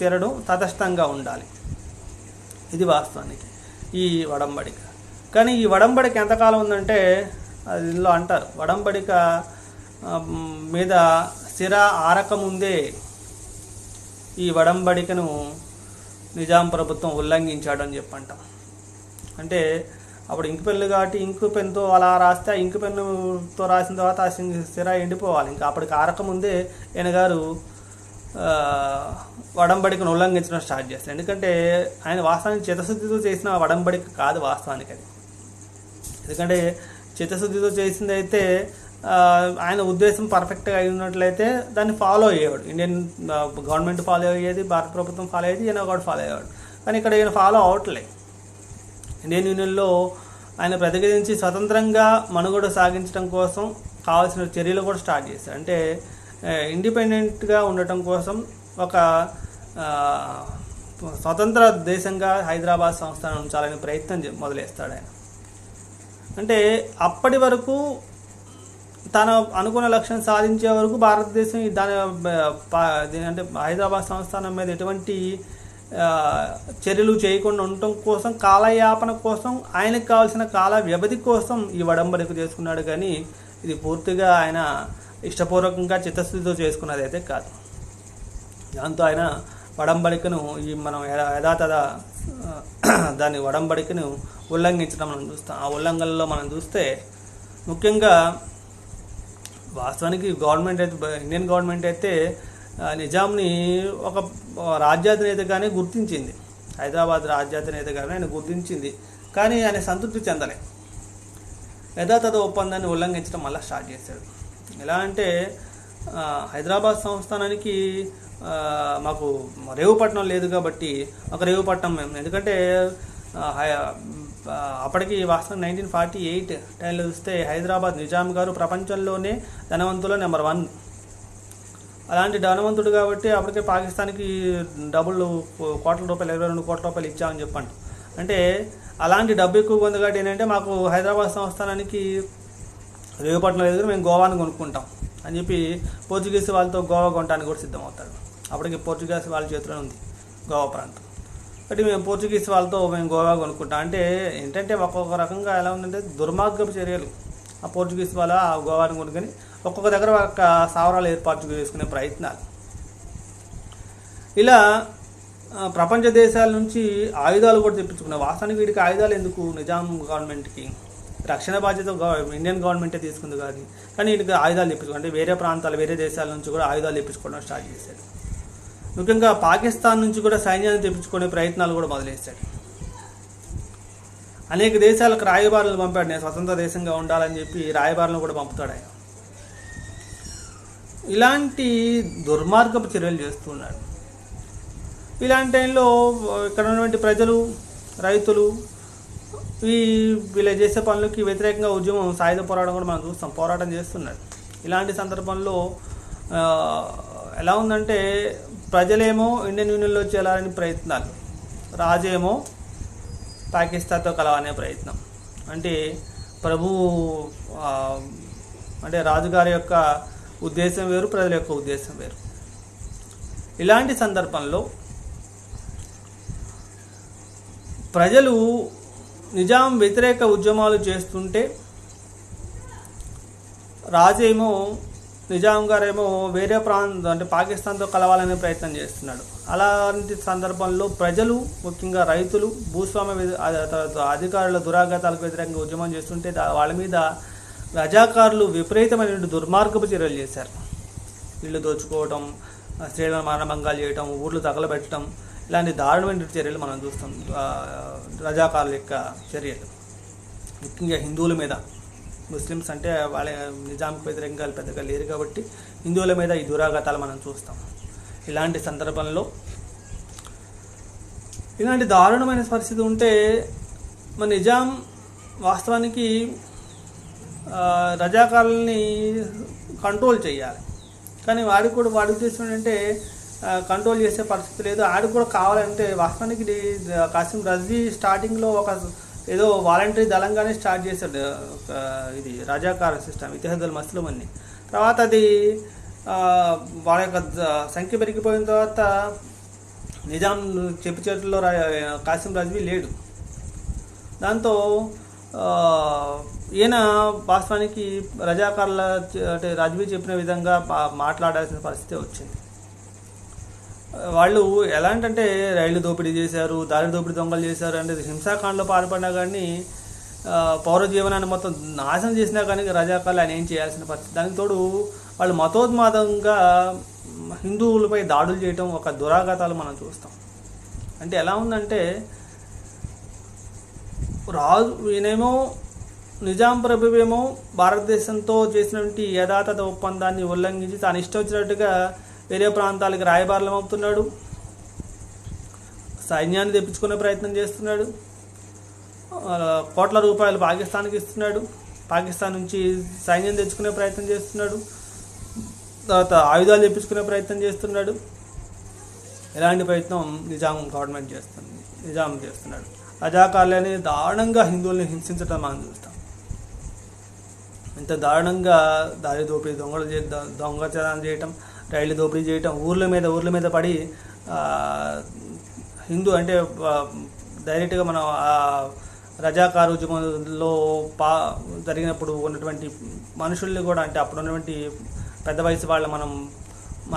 చేరడం తటస్థంగా ఉండాలి. ఇది వాస్తవానికి ఈ వడంబడిక. కానీ ఈ వడంబడిక ఎంతకాలం ఉందంటే దీనిలో అంటారు, వడంబడిక మీద సిర ఆరకముందే ఈ వడంబడికను నిజాం ప్రభుత్వం ఉల్లంఘించాడు అని చెప్పంటాం. అంటే అప్పుడు ఇంకు పెన్ను కాబట్టి ఇంకు పెన్నుతో అలా రాస్తే ఆ ఇంకు పెన్నుతో రాసిన తర్వాత ఆ సిర ఎండిపోవాలి. ఇంకా అప్పటికి ఆరకముందే ఈయన గారు వడంబడికను ఉల్లంఘించడం స్టార్ట్ చేస్తారు. ఎందుకంటే ఆయన వాస్తవానికి చిత్తశుద్ధితో చేసిన వడంబడిక కాదు వాస్తవానికి అది. ఎందుకంటే చిత్తశుద్ధితో చేసింది అయితే ఆయన ఉద్దేశం పర్ఫెక్ట్గా అయి ఉన్నట్లయితే దాన్ని ఫాలో అయ్యేవాడు. ఇండియన్ గవర్నమెంట్ ఫాలో అయ్యేది, భారత ప్రభుత్వం ఫాలో అయ్యేది, ఈయన కూడా ఫాలో అయ్యేవాడు. కానీ ఇక్కడ ఈయన ఫాలో అవట్లే. ఇండియన్ యూనియన్లో ఆయన ప్రతిఘటించి స్వతంత్రంగా మనుగడ సాగించడం కోసం కావాల్సిన చర్యలు కూడా స్టార్ట్ చేశారు. అంటే ఇండిపెండెంట్గా ఉండటం కోసం ఒక స్వతంత్ర దేశంగా హైదరాబాద్ సంస్థను ఉంచాలని ప్రయత్నం మొదలేస్తాడు ఆయన. అంటే అప్పటి వరకు తన అనుకున్న లక్ష్యం సాధించే వరకు భారతదేశం దాని అంటే హైదరాబాద్ సంస్థానం మీద ఎటువంటి చర్యలు చేయకుండా ఉండటం కోసం, కాలయాపన కోసం, ఆయనకు కావాల్సిన కాల వ్యవధి కోసం ఈ వడంబడిక చేసుకున్నాడు. కానీ ఇది పూర్తిగా ఆయన ఇష్టపూర్వకంగా చిత్తశుద్ధితో చేసుకున్నది అయితే కాదు. దాంతో ఆయన వడంబడికను మనం యథాతథ దాని వడంబడికను ఉల్లంఘించడం మనం చూస్తాం. ఆ ఉల్లంఘనలో మనం చూస్తే ముఖ్యంగా వాస్తవానికి గవర్నమెంట్ అయితే, ఇండియన్ గవర్నమెంట్ అయితే నిజాంని ఒక రాజ్యాధినేతగానే గుర్తించింది, హైదరాబాద్ రాజ్యాధినేతగానే ఆయన గుర్తించింది. కానీ ఆయన సంతృప్తి చెందలే. యథాతథ ఒప్పందాన్ని ఉల్లంఘించడం మళ్ళీ స్టార్ట్ చేశాడు. ఎలా అంటే హైదరాబాద్ సంస్థానానికి మాకు రేవుపట్నం లేదు కాబట్టి ఒక రేవుపట్నం మేము, ఎందుకంటే అప్పటికి వాస్తవం 1948 టైంలో చూస్తే హైదరాబాద్ నిజాం గారు ప్రపంచంలోనే ధనవంతులో నెంబర్ 1. అలాంటి ధనవంతుడు కాబట్టి అప్పటికే పాకిస్తాన్కి డబ్బులు కోట్ల రూపాయలు, 22 కోట్ల రూపాయలు ఇచ్చామని చెప్పండి. అంటే అలాంటి డబ్బు ఎక్కువ ఉంది కాబట్టి ఏంటంటే మాకు హైదరాబాద్ సంస్థానానికి రేవుపట్నం లేదు, మేము గోవాని కొనుక్కుంటాం అని చెప్పి పోర్చుగీస్ వాళ్ళతో గోవా కొనడానికి కూడా సిద్ధమవుతాడు. అప్పటికి పోర్చుగీస్ వాళ్ళ చేతిలో ఉంది గోవా ప్రాంతం. కాబట్టి మేము పోర్చుగీస్ వాళ్ళతో మేము గోవా కొనుక్కుంటాం. అంటే ఏంటంటే ఒక్కొక్క రకంగా ఎలా ఉందంటే దుర్మార్గపు చర్యలు. ఆ పోర్చుగీస్ వాళ్ళ ఆ గోవాని కొనుక్కొని ఒక్కొక్క దగ్గర ఒక స్థావరాలు ఏర్పాటు చేసుకునే ప్రయత్నాలు. ఇలా ప్రపంచ దేశాల నుంచి ఆయుధాలు కూడా తెప్పించుకున్నాయి. వాస్తవానికి వీటికి ఆయుధాలు ఎందుకు? నిజాం గవర్నమెంట్కి రక్షణ బాధ్యత ఇండియన్ గవర్నమెంటే తీసుకుంది కాదు, కానీ వీటికి ఆయుధాలు తెప్పించుకో అంటే వేరే ప్రాంతాలు, వేరే దేశాల నుంచి కూడా ఆయుధాలు తెప్పించుకోవడం స్టార్ట్ చేశాడు. ముఖ్యంగా పాకిస్తాన్ నుంచి కూడా సైన్యాన్ని తెప్పించుకునే ప్రయత్నాలు కూడా మొదలెట్టాడు. అనేక దేశాలకు రాయబారులు పంపాడు. నేను స్వతంత్ర దేశంగా ఉండాలని చెప్పి రాయబారులను కూడా పంపుతాడు ఆయన. ఇలాంటి దుర్మార్గపు చర్యలు చేస్తున్నాడు. ఇలాంటి టైంలో ఇక్కడ ఉన్నటువంటి ప్రజలు, రైతులు వీళ్ళు చేసే పనులకి వ్యతిరేకంగా ఉద్యమం, సాయుధ పోరాటం కూడా మనం చూస్తాం, పోరాటం చేస్తున్నాడు. ఇలాంటి సందర్భంలో ఎలా ఉందంటే ప్రజలేమో ఇండియన్ యూనియన్లో చేరాలని ప్రయత్నాలు, రాజేమో పాకిస్తాన్తో కలవనే ప్రయత్నం. అంటే అంటే రాజుగారి యొక్క ఉద్దేశం వేరు, ప్రజల యొక్క ఉద్దేశం వేరు. ఇలాంటి సందర్భంలో ప్రజలు నిజాం వ్యతిరేక ఉద్యమాలు చేస్తుంటే రాజేమో, నిజాం గారేమో వేరే ప్రాంతం అంటే పాకిస్తాన్తో కలవాలనే ప్రయత్నం చేస్తున్నాడు. అలాంటి సందర్భంలో ప్రజలు, ముఖ్యంగా రైతులు, భూస్వామ్య అధికారుల దురాఘాతాలకు వ్యతిరేకంగా ఉద్యమం చేస్తుంటే వాళ్ళ మీద రజాకారులు విపరీతమైన దుర్మార్గపు చర్యలు చేశారు. ఇళ్ళు దోచుకోవటం, స్త్రీలను మానభంగాలు చేయటం, ఊర్లు తగలబెట్టడం, ఇలాంటి దారుణమైన చర్యలు మనం చూస్తాం. రజాకారుల యొక్క చర్యలు ముఖ్యంగా హిందువుల మీద. ముస్లిమ్స్ అంటే వాళ్ళ నిజాంకి వ్యతిరేకంగా పెద్దగా లేరు కాబట్టి హిందువుల మీద ఈ దురాఘాతాలు మనం చూస్తాం. ఇలాంటి సందర్భంలో ఇలాంటి దారుణమైన పరిస్థితి ఉంటే మన నిజాం వాస్తవానికి రజాకారుల్ని కంట్రోల్ చేయాలి. కానీ వాడి ఉద్దేశం ఏంటంటే కంట్రోల్ చేసే పరిస్థితి లేదు. ఆడికి కూడా కావాలంటే వాస్తవానికి కాసిం రజ్వీ స్టార్టింగ్లో ఒక ఏదో వాలంటరీ దళంగానే స్టార్ట్ చేశాడు ఇది రజాకార సిస్టమ్, ఇతిహాదుల్ మస్లిం అని. తర్వాత అది వాళ్ళ యొక్క సంఖ్య పెరిగిపోయిన తర్వాత నిజాం చెప్పు చేతుల్లో కాసిం రజ్వీ లేడు. దాంతో ఈయన వాస్తవానికి రజాకారుల అంటే రజ్వీ చెప్పిన విధంగా మాట్లాడాల్సిన పరిస్థితి వచ్చింది. వాళ్ళు ఎలాంటంటే రైళ్లు దోపిడీ చేశారు, దారి దోపిడీ దొంగలు చేశారు అంటే హింసాకాండలో పాల్పడినా కానీ పౌర జీవనాన్ని మొత్తం నాశనం చేసినా కానీ రజాకారులు ఆయన ఏం చేయాల్సిన పరిస్థితి. దానికి తోడు వాళ్ళు మతోన్మాదంగా హిందువులపై దాడులు చేయటం ఒక దురాఘాతాలు మనం చూస్తాం. అంటే ఎలా ఉందంటే రాజు ఈయనేమో నిజాం ప్రభువేమో భారతదేశంతో చేసినటువంటి యథాతథ ఒప్పందాన్ని ఉల్లంఘించి తాను ఇష్టం వచ్చినట్టుగా వేరే ప్రాంతాలకు రాయబారులం అవుతున్నాడు, సైన్యాన్ని తెప్పించుకునే ప్రయత్నం చేస్తున్నాడు, కోట్ల రూపాయలు పాకిస్తాన్కి ఇస్తున్నాడు, పాకిస్తాన్ నుంచి సైన్యం తెచ్చుకునే ప్రయత్నం చేస్తున్నాడు, తర్వాత ఆయుధాలు తెప్పించుకునే ప్రయత్నం చేస్తున్నాడు. ఎలాంటి ప్రయత్నం నిజాం చేస్తున్నాడు. రజాకారులని దారుణంగా హిందువుల్ని హింసించడం మనం చూస్తాం. ఇంత దారుణంగా దారి దోపిడీ దొంగతనం చేయటం, రైళ్లు దోపిడీ చేయటం, ఊర్ల మీద పడి హిందూ అంటే డైరెక్ట్గా మనం రజాకారు ఉద్యమంలో జరిగినప్పుడు ఉన్నటువంటి మనుషుల్ని కూడా అంటే అప్పుడు ఉన్నటువంటి పెద్ద వయసు వాళ్ళు మనం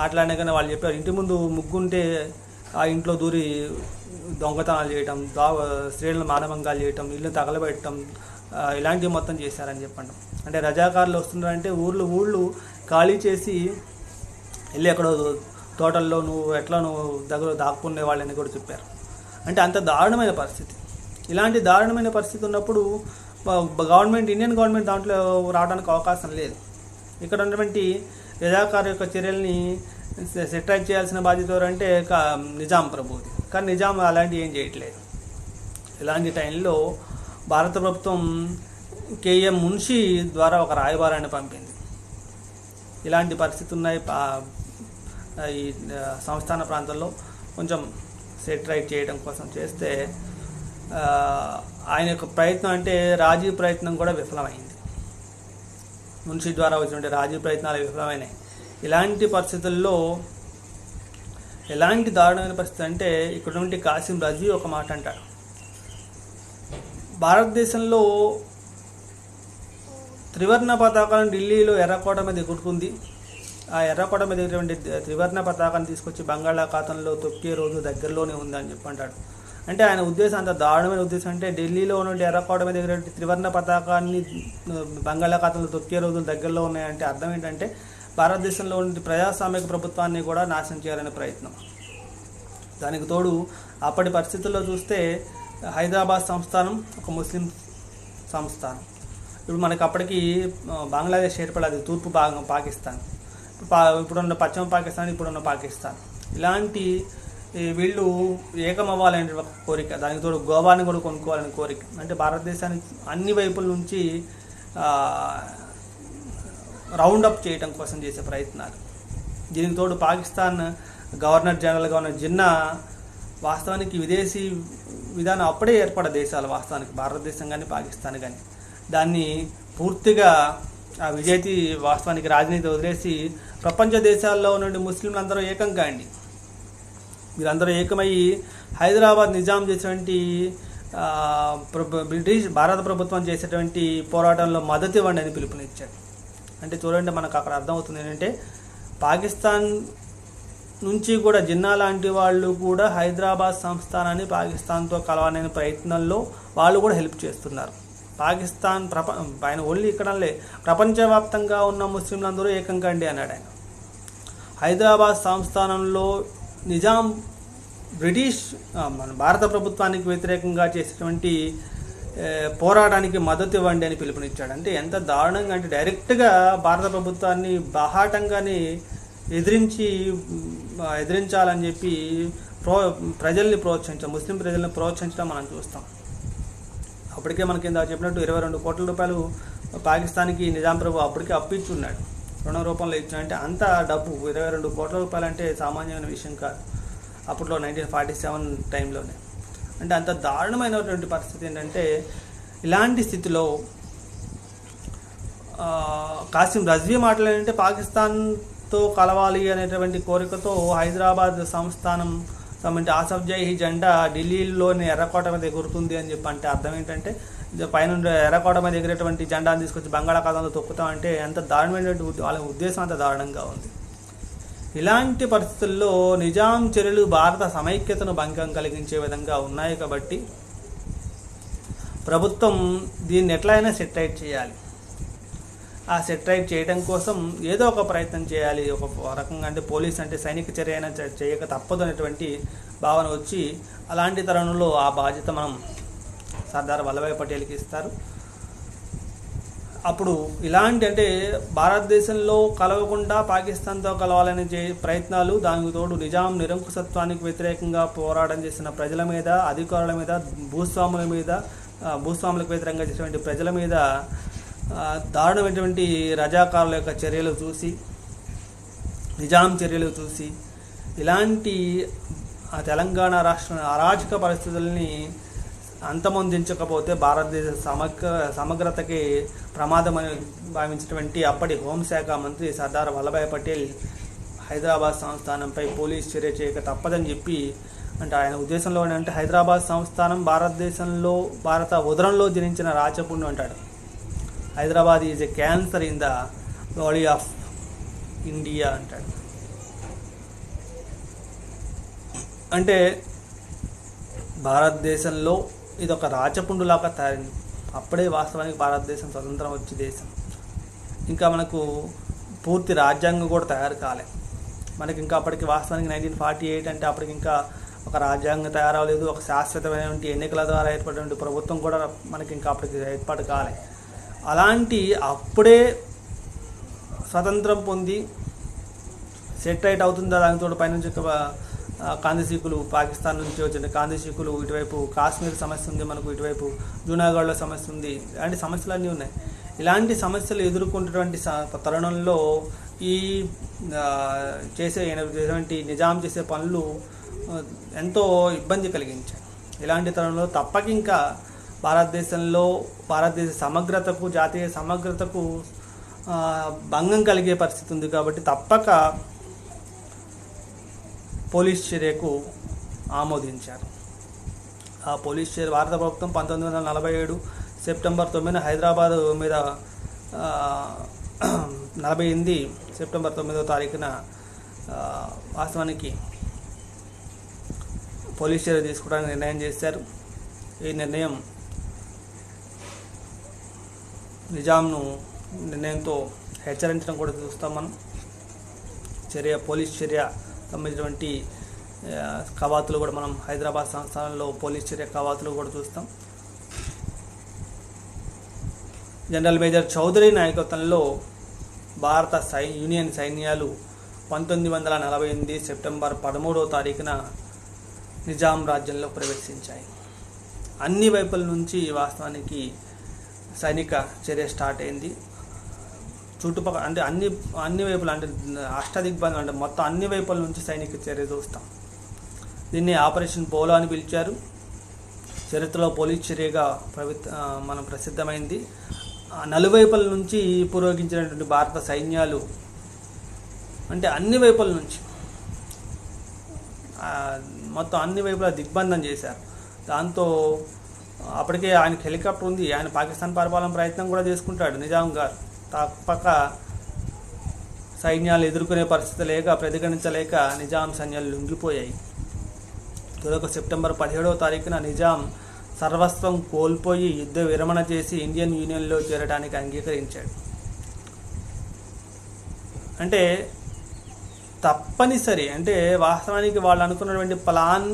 మాట్లాడినా కానీ వాళ్ళు చెప్పారు ఇంటి ముందు ముగ్గుంటే ఆ ఇంట్లో దూరి దొంగతనాలు చేయటం, స్త్రీలను మానభంగాలు చేయటం, ఇల్లు తగలబెట్టడం, ఇలాంటివి మొత్తం చేశారని చెప్పండి. అంటే రజాకారులు వస్తున్నారంటే ఊళ్ళు ఖాళీ చేసి వెళ్ళి ఎక్కడో తోటల్లో నువ్వు దగ్గర దాక్కునే వాళ్ళని కూడా చెప్పారు. అంటే అంత దారుణమైన పరిస్థితి. ఇలాంటి దారుణమైన పరిస్థితి ఉన్నప్పుడు ఇండియన్ గవర్నమెంట్ దాంట్లో రావడానికి అవకాశం లేదు. ఇక్కడ ఉన్నటువంటి రజాకారు యొక్క చర్యల్ని సెట్రాక్ట్ చేయాల్సిన బాధ్యత ఎవరంటే నిజాం ప్రభుది. కానీ నిజాం అలాంటివి ఏం చేయట్లేదు. ఇలాంటి టైంలో భారత ప్రభుత్వం కేఎం మున్షి ద్వారా ఒక రాయబారాన్ని పంపింది. ఇలాంటి పరిస్థితి ఉన్నాయి ఈ సంస్థాన ప్రాంతంలో కొంచెం సెట్రైట్ చేయడం కోసం చేస్తే ఆయన యొక్క ప్రయత్నం అంటే రాజీ ప్రయత్నం కూడా విఫలమైంది. మున్షి ద్వారా వచ్చినటువంటి రాజీ ప్రయత్నాలు విఫలమైనాయి. ఇలాంటి పరిస్థితుల్లో ఎలాంటి దారుణమైన పరిస్థితి అంటే ఇక్కడ నుండి కాసిం రజ్వీ ఒక మాట అంటాడు, భారతదేశంలో త్రివర్ణ పతాకాలను ఢిల్లీలో ఎర్రకోట మీద ఎగురుతుంది, ఆ ఎర్రకోట మీద ఎగిరేటువంటి త్రివర్ణ పతాకాన్ని తీసుకొచ్చి బంగాళాఖాతంలో తొక్కే రోజు దగ్గరలోనే ఉందని చెప్పంటాడు. అంటే ఆయన ఉద్దేశం అంత దారుణమైన ఉద్దేశం అంటే ఢిల్లీలో ఉన్నటువంటి ఎర్రకోట మీద ఎగిరే త్రివర్ణ పతాకాన్ని బంగాళాఖాతంలో తొక్కే రోజులు దగ్గరలో ఉన్నాయంటే అర్థం ఏంటంటే భారతదేశంలో ఉన్న ప్రజాస్వామిక ప్రభుత్వాన్ని కూడా నాశనం చేయాలనే ప్రయత్నం. దానికి తోడు అప్పటి పరిస్థితుల్లో చూస్తే హైదరాబాద్ సంస్థానం ఒక ముస్లిం సంస్థానం. ఇప్పుడు మనకి అప్పటికి బంగ్లాదేశ్ ఏర్పడేది తూర్పు భాగం పాకిస్తాన్, ఇప్పుడున్న పశ్చిమ పాకిస్తాన్, ఇప్పుడున్న పాకిస్తాన్. ఇలాంటి వీళ్ళు ఏకమవ్వాలనే ఒక కోరిక, దానికి తోడు గోవాని కూడా కొనుక్కోవాలని కోరిక. అంటే భారతదేశానికి అన్ని వైపుల నుంచి రౌండప్ చేయడం కోసం చేసే ప్రయత్నాలు. దీనికి తోడు పాకిస్తాన్ గవర్నర్ జనరల్గా ఉన్న జిన్నా వాస్తవానికి విదేశీ విధానం అప్పుడే ఏర్పడ దేశాలు వాస్తవానికి భారతదేశం కానీ పాకిస్తాన్ కానీ దాన్ని పూర్తిగా ఆ విజేతి వాస్తవానికి రాజనీతి వదిలేసి ప్రపంచ దేశాల్లో ఉన్న ముస్లింలందరూ ఏకం కాండి, వీరందరూ ఏకమయ్యి హైదరాబాద్ నిజాం చేసేటువంటి బ్రిటిష్ భారత ప్రభుత్వం చేసేటువంటి పోరాటంలో మద్దతు ఇవ్వండి అని పిలుపునిచ్చాడు. అంటే చూడండి మనకు అక్కడ అర్థమవుతుంది ఏంటంటే పాకిస్తాన్ నుంచి కూడా జిన్నా లాంటి వాళ్ళు కూడా హైదరాబాద్ సంస్థానాన్ని పాకిస్తాన్తో కలవాలనే ప్రయత్నంలో వాళ్ళు కూడా హెల్ప్ చేస్తున్నారు. పాకిస్తాన్ ఆయన ఓన్లీ ఇక్కడలే ప్రపంచవ్యాప్తంగా ఉన్న ముస్లింలందరూ ఏకం కండి అన్నాడు ఆయన. హైదరాబాద్ సంస్థానంలో నిజాం బ్రిటిష్ మన భారత ప్రభుత్వానికి వ్యతిరేకంగా చేసేటువంటి పోరాటానికి మద్దతు ఇవ్వండి అని పిలుపునిచ్చాడు. అంటే ఎంత దారుణంగా అంటే డైరెక్ట్గా భారత ప్రభుత్వాన్ని బాహాటంగానే ఎదిరించాలని చెప్పి ప్రజల్ని ప్రోత్సహించడం, ముస్లిం ప్రజల్ని ప్రోత్సహించడం మనం చూస్తాం. అప్పటికే మనకి ఇందాక చెప్పినట్టు 22 కోట్ల రూపాయలు పాకిస్తాన్కి నిజాం ప్రభు అప్పటికే అప్పిచ్చున్నాడు, రుణ రూపంలో ఇచ్చాడంటే అంత డబ్బు 22 కోట్ల రూపాయలు అంటే సామాన్యమైన విషయం కాదు అప్పట్లో 1947 టైంలోనే. అంటే అంత దారుణమైనటువంటి పరిస్థితి ఏంటంటే ఇలాంటి స్థితిలో కాసిం రజ్వీ మాట్లాడంటే పాకిస్తాన్తో కలవాలి అనేటువంటి కోరికతో హైదరాబాద్ సంస్థానం ఆసఫ్ జై జెండా ఢిల్లీలోని ఎర్రకోట మీద ఎగురుతుంది అని చెప్పి అంటే అర్థం ఏంటంటే పైన ఎర్రకోట మీద ఎగిరేటువంటి జెండాను తీసుకొచ్చి బంగాళాఖాతంలో తొక్కుతామంటే ఎంత దారుణమైనటువంటి వాళ్ళ ఉద్దేశం అంత దారుణంగా ఉంది. ఇలాంటి పరిస్థితుల్లో నిజాం చర్యలు భారత సమైక్యతను భంగం కలిగించే విధంగా ఉన్నాయి కాబట్టి ప్రభుత్వం దీన్ని ఎట్లయినా సెటిలైట్ చేయాలి. ఆ సెటిలైట్ చేయడం కోసం ఏదో ఒక ప్రయత్నం చేయాలి. ఒక రకంగా అంటే పోలీస్ అంటే సైనిక చర్య అయినా చేయక తప్పదు అనేటువంటి భావన వచ్చి అలాంటి తరుణంలో ఆ బాధ్యత మనం సర్దార్ వల్లభాయ్ పటేల్కి ఇస్తారు. అప్పుడు ఇలాంటి అంటే భారతదేశంలో కలవకుండా పాకిస్తాన్తో కలవాలని ప్రయత్నాలు, దానికి తోడు నిజాం నిరంకుశత్వానికి వ్యతిరేకంగా పోరాటం చేసిన ప్రజల మీద, అధికారుల మీద, భూస్వాములకు వ్యతిరేకంగా చేసినటువంటి ప్రజల మీద దారుణమైనటువంటి రజాకారుల యొక్క చర్యలు చూసి, నిజాం చర్యలు చూసి ఇలాంటి తెలంగాణ రాష్ట్ర అరాచక పరిస్థితుల్ని అంతమొందించకపోతే భారతదేశ సమగ్రతకి ప్రమాదం అని భావించినటువంటి అప్పటి హోంశాఖ మంత్రి సర్దార్ వల్లభాయ్ పటేల్ హైదరాబాద్ సంస్థానంపై పోలీస్ చర్య చేయక తప్పదని చెప్పి అంటే ఆయన ఉద్దేశంలో అంటే హైదరాబాద్ సంస్థానం భారతదేశంలో భారత ఉదరంలో జనించిన రాచపుండు అంటాడు. Hyderabad is a cancer in the body of India అంటాడు. అంటే భారతదేశంలో ఇది ఒక రాచపుండులాగా తయారైంది. అప్పుడే వాస్తవానికి భారతదేశం స్వతంత్రం వచ్చే దేశం. ఇంకా మనకు పూర్తి రాజ్యాంగం కూడా తయారు కాలే. మనకి ఇంకా అప్పటికి వాస్తవానికి 1948 అంటే అప్పటికి ఇంకా ఒక రాజ్యాంగం తయారవలేదు. ఒక శాశ్వతమైనటువంటి ఎన్నికల ద్వారా ఏర్పడినటువంటి ప్రభుత్వం కూడా మనకి ఇంకా అప్పటికి ఏర్పాటు కాలే. అలాంటి అప్పుడే స్వతంత్రం పొంది సెటిలైట్ అవుతుందా దానితో పైనుంచి కాందిశీకులు పాకిస్తాన్ నుంచి వచ్చిన కాందిశీకులు, ఇటువైపు కాశ్మీర్ సమస్య ఉంది, మనకు ఇటువైపు జూనాగఢ్లో సమస్య ఉంది, ఇలాంటి సమస్యలు అన్నీ ఉన్నాయి. ఇలాంటి సమస్యలు ఎదుర్కొంటున్నటువంటి తరుణంలో ఈ చేసేటువంటి నిజాం చేసే పనులు ఎంతో ఇబ్బంది కలిగించాయి. ఇలాంటి తరుణంలో తప్పక ఇంకా భారతదేశ సమగ్రతకు, జాతీయ సమగ్రతకు భంగం కలిగే పరిస్థితి ఉంది కాబట్టి తప్పక పోలీస్ చర్యకు ఆమోదించారు. ఆ పోలీస్ చర్య భారత ప్రభుత్వం 1947 సెప్టెంబర్ 9 హైదరాబాద్ మీద 48 సెప్టెంబర్ 9వ తారీఖున వాస్తవానికి పోలీస్ చర్య తీసుకోవడానికి నిర్ణయం చేశారు. ఈ నిర్ణయం నిజాంను నిర్ణయంతో హెచ్చరించడం కూడా చూస్తాం మనం. పోలీస్ చర్య సంబంధించినటువంటి కవాతులు కూడా మనం హైదరాబాద్ సంస్థానంలో పోలీస్ చర్య కవాతులు కూడా చూస్తాం. జనరల్ మేజర్ చౌదరి నాయకత్వంలో భారత యూనియన్ సైన్యాలు 1948 సెప్టెంబర్ 13వ తారీఖున నిజాం రాజ్యంలో ప్రవేశించాయి. అన్ని వైపుల నుంచి వాస్తవానికి సైనిక చర్య స్టార్ట్ అయింది. చుట్టుపక్కల అంటే అన్ని వైపులు అంటే అష్టదిగ్బంధం అంటే మొత్తం అన్ని వైపుల నుంచి సైనిక చర్య చూస్తాం. దీన్ని ఆపరేషన్ పోలో అని పిలిచారు. చరిత్రలో పోలీస్ చర్యగా మనం ప్రసిద్ధమైంది. నలువైపుల నుంచి పురోగించినటువంటి భారత సైన్యాలు అంటే అన్ని వైపుల నుంచి మొత్తం అన్ని వైపులా దిగ్బంధం చేశారు. దాంతో అప్పటికే ఆయనకి హెలికాప్టర్ ఉంది. ఆయన పాకిస్తాన్ పరిపాలన ప్రయత్నం కూడా చేసుకుంటాడు నిజాం గారు. తప్పక సైన్యాలు ఎదుర్కొనే పరిస్థితి లేక ప్రతిఘటించలేక నిజాం సైన్యాలు లొంగిపోయాయి. తొలక సెప్టెంబర్ 17వ తారీఖున నిజాం సర్వస్వం కోల్పోయి యుద్ధ విరమణ చేసి ఇండియన్ యూనియన్లో చేరడానికి అంగీకరించాడు. అంటే తప్పనిసరి, అంటే వాస్తవానికి వాళ్ళు అనుకున్నటువంటి ప్లాన్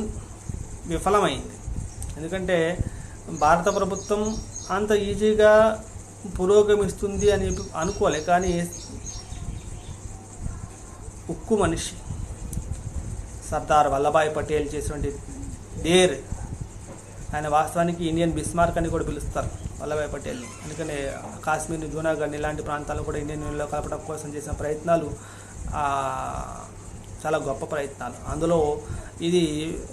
విఫలమైంది. ఎందుకంటే భారత ప్రభుత్వం అంత ఈజీగా పురోగమిస్తుంది అని అనుకోలే. కానీ ఉక్కు మనిషి సర్దార్ వల్లభాయ్ పటేల్ చేసినటువంటి డేర్, ఆయన వాస్తవానికి ఇండియన్ బిస్మార్క్ అని కూడా పిలుస్తారు వల్లభాయ్ పటేల్ని. అందుకనే కాశ్మీర్, జూనాగఢ్ ఇలాంటి ప్రాంతాలు కూడా ఇండియన్ యూనియన్లో కలపడం కోసం చేసిన ప్రయత్నాలు చాలా గొప్ప ప్రయత్నాలు. అందులో ఇది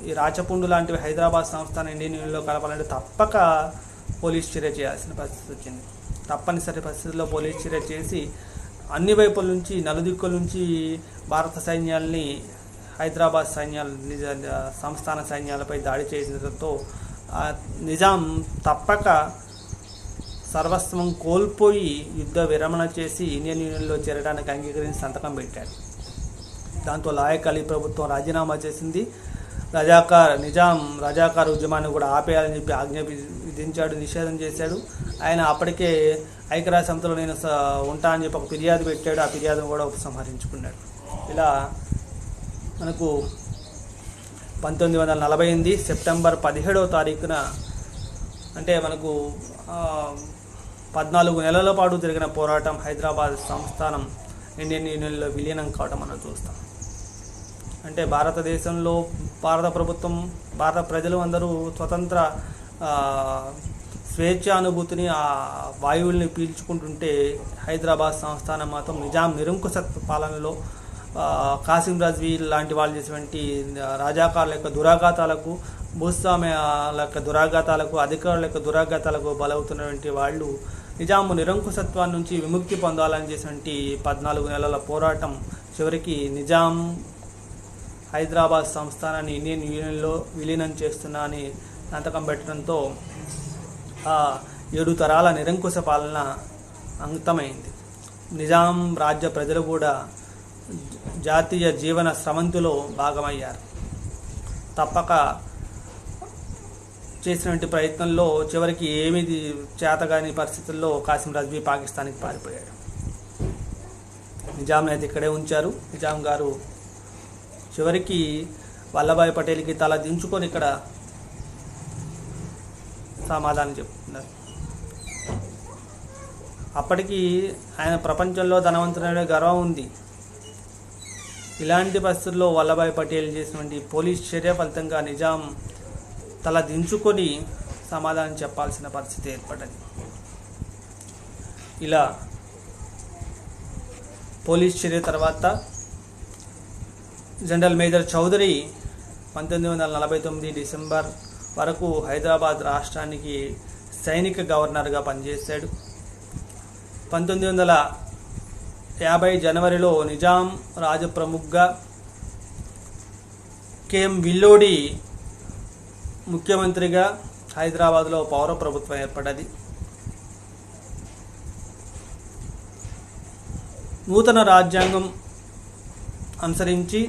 ఈ రాచపుండు లాంటివి హైదరాబాద్ సంస్థానం ఇండియన్ యూనియన్లో కలపాలంటే తప్పక పోలీస్ చర్య చేయాల్సిన పరిస్థితి వచ్చింది. తప్పనిసరి పరిస్థితుల్లో పోలీస్ చర్య చేసి అన్ని వైపుల నుంచి, నలుదిక్కుల నుంచి భారత సైన్యాల్ని హైదరాబాద్ సైన్యాలు సంస్థాన సైన్యాలపై దాడి చేసడంతో నిజాం తప్పక సర్వస్వం కోల్పోయి యుద్ధ విరమణ చేసి ఇండియన్ యూనియన్లో చేరడానికి అంగీకరించి సంతకం పెట్టాడు. దాంతో లాయక్ అలీ ప్రభుత్వం రాజీనామా చేసింది. నిజాం రజాకార్ ఉద్యమాన్ని కూడా ఆపేయాలని చెప్పి ఆజ్ఞ విధించాడు, నిషేధం చేశాడు. ఆయన అప్పటికే ఐక్యరాజ్య సమితిలో నేను ఉంటా అని చెప్పి ఒక ఫిర్యాదు పెట్టాడు. ఆ ఫిర్యాదును కూడా ఉపసంహరించుకున్నాడు. ఇలా మనకు 1948 సెప్టెంబర్ 17వ తారీఖున, అంటే మనకు 14 నెలల పాటు జరిగిన పోరాటం, హైదరాబాద్ సంస్థానం ఇండియన్ యూనియన్లో విలీనం కావడం మనం చూస్తాం. అంటే భారతదేశంలో భారత ప్రభుత్వం, భారత ప్రజలు అందరూ స్వతంత్ర స్వేచ్ఛానుభూతిని, ఆ వాయువుల్ని పీల్చుకుంటుంటే హైదరాబాద్ సంస్థానం మాత్రం నిజాం నిరంకుశత్వ పాలనలో కాసిం రజ్వీ లాంటి వాళ్ళు చేసినటువంటి రాజాకారుల యొక్క దురాఘాతాలకు, భూస్వామ్యాల యొక్క దురాఘాతాలకు, అధికారుల యొక్క దురాఘాతాలకు బలవుతున్నటువంటి వాళ్ళు నిజాము నిరంకుశత్వాన్ని నుంచి విముక్తి పొందాలని చేసినటువంటి 14 నెలల పోరాటం చివరికి నిజాం హైదరాబాద్ సంస్థానాన్ని ఇండియన్ యూనియన్లో విలీనం చేస్తున్నా అని సంతకం పెట్టడంతో 7 తరాల నిరంకుశ పాలన అంతమైంది. నిజాం రాజ్య ప్రజలు కూడా జాతీయ జీవన స్రవంతిలో భాగమయ్యారు. తప్పక చేసినటువంటి ప్రయత్నంలో చివరికి ఏమీ చేతగాని పరిస్థితుల్లో కాసిం రజ్వీ పాకిస్తాన్కి పారిపోయాడు. నిజాంని అయితే ఇక్కడే ఉంచారు. నిజాం గారు చివరికి వల్లభాయ్ పటేల్కి తల దించుకొని ఇక్కడ సమాధానం చెప్తున్నారు. అప్పటికి ఆయన ప్రపంచంలో ధనవంతుడనే గర్వం ఉంది. ఇలాంటి పరిస్థితుల్లో వల్లభాయ్ పటేల్ చేసినటువంటి పోలీస్ చర్య ఫలితంగా నిజాం తల దించుకొని సమాధానం చెప్పాల్సిన పరిస్థితి ఏర్పడ్డది. ఇలా పోలీస్ చర్య తర్వాత జనరల్ మేజర్ చౌదరి 1949 డిసెంబర్ వరకు హైదరాబాద్ రాష్ట్రానికి సైనిక గవర్నర్గా పనిచేశాడు. 1950 జనవరిలో నిజాం రాజప్రముఖగా కెఎం విల్లోడి ముఖ్యమంత్రిగా హైదరాబాద్లో పౌర ప్రభుత్వం ఏర్పడ్డది. నూతన రాజ్యాంగం అనుసరించి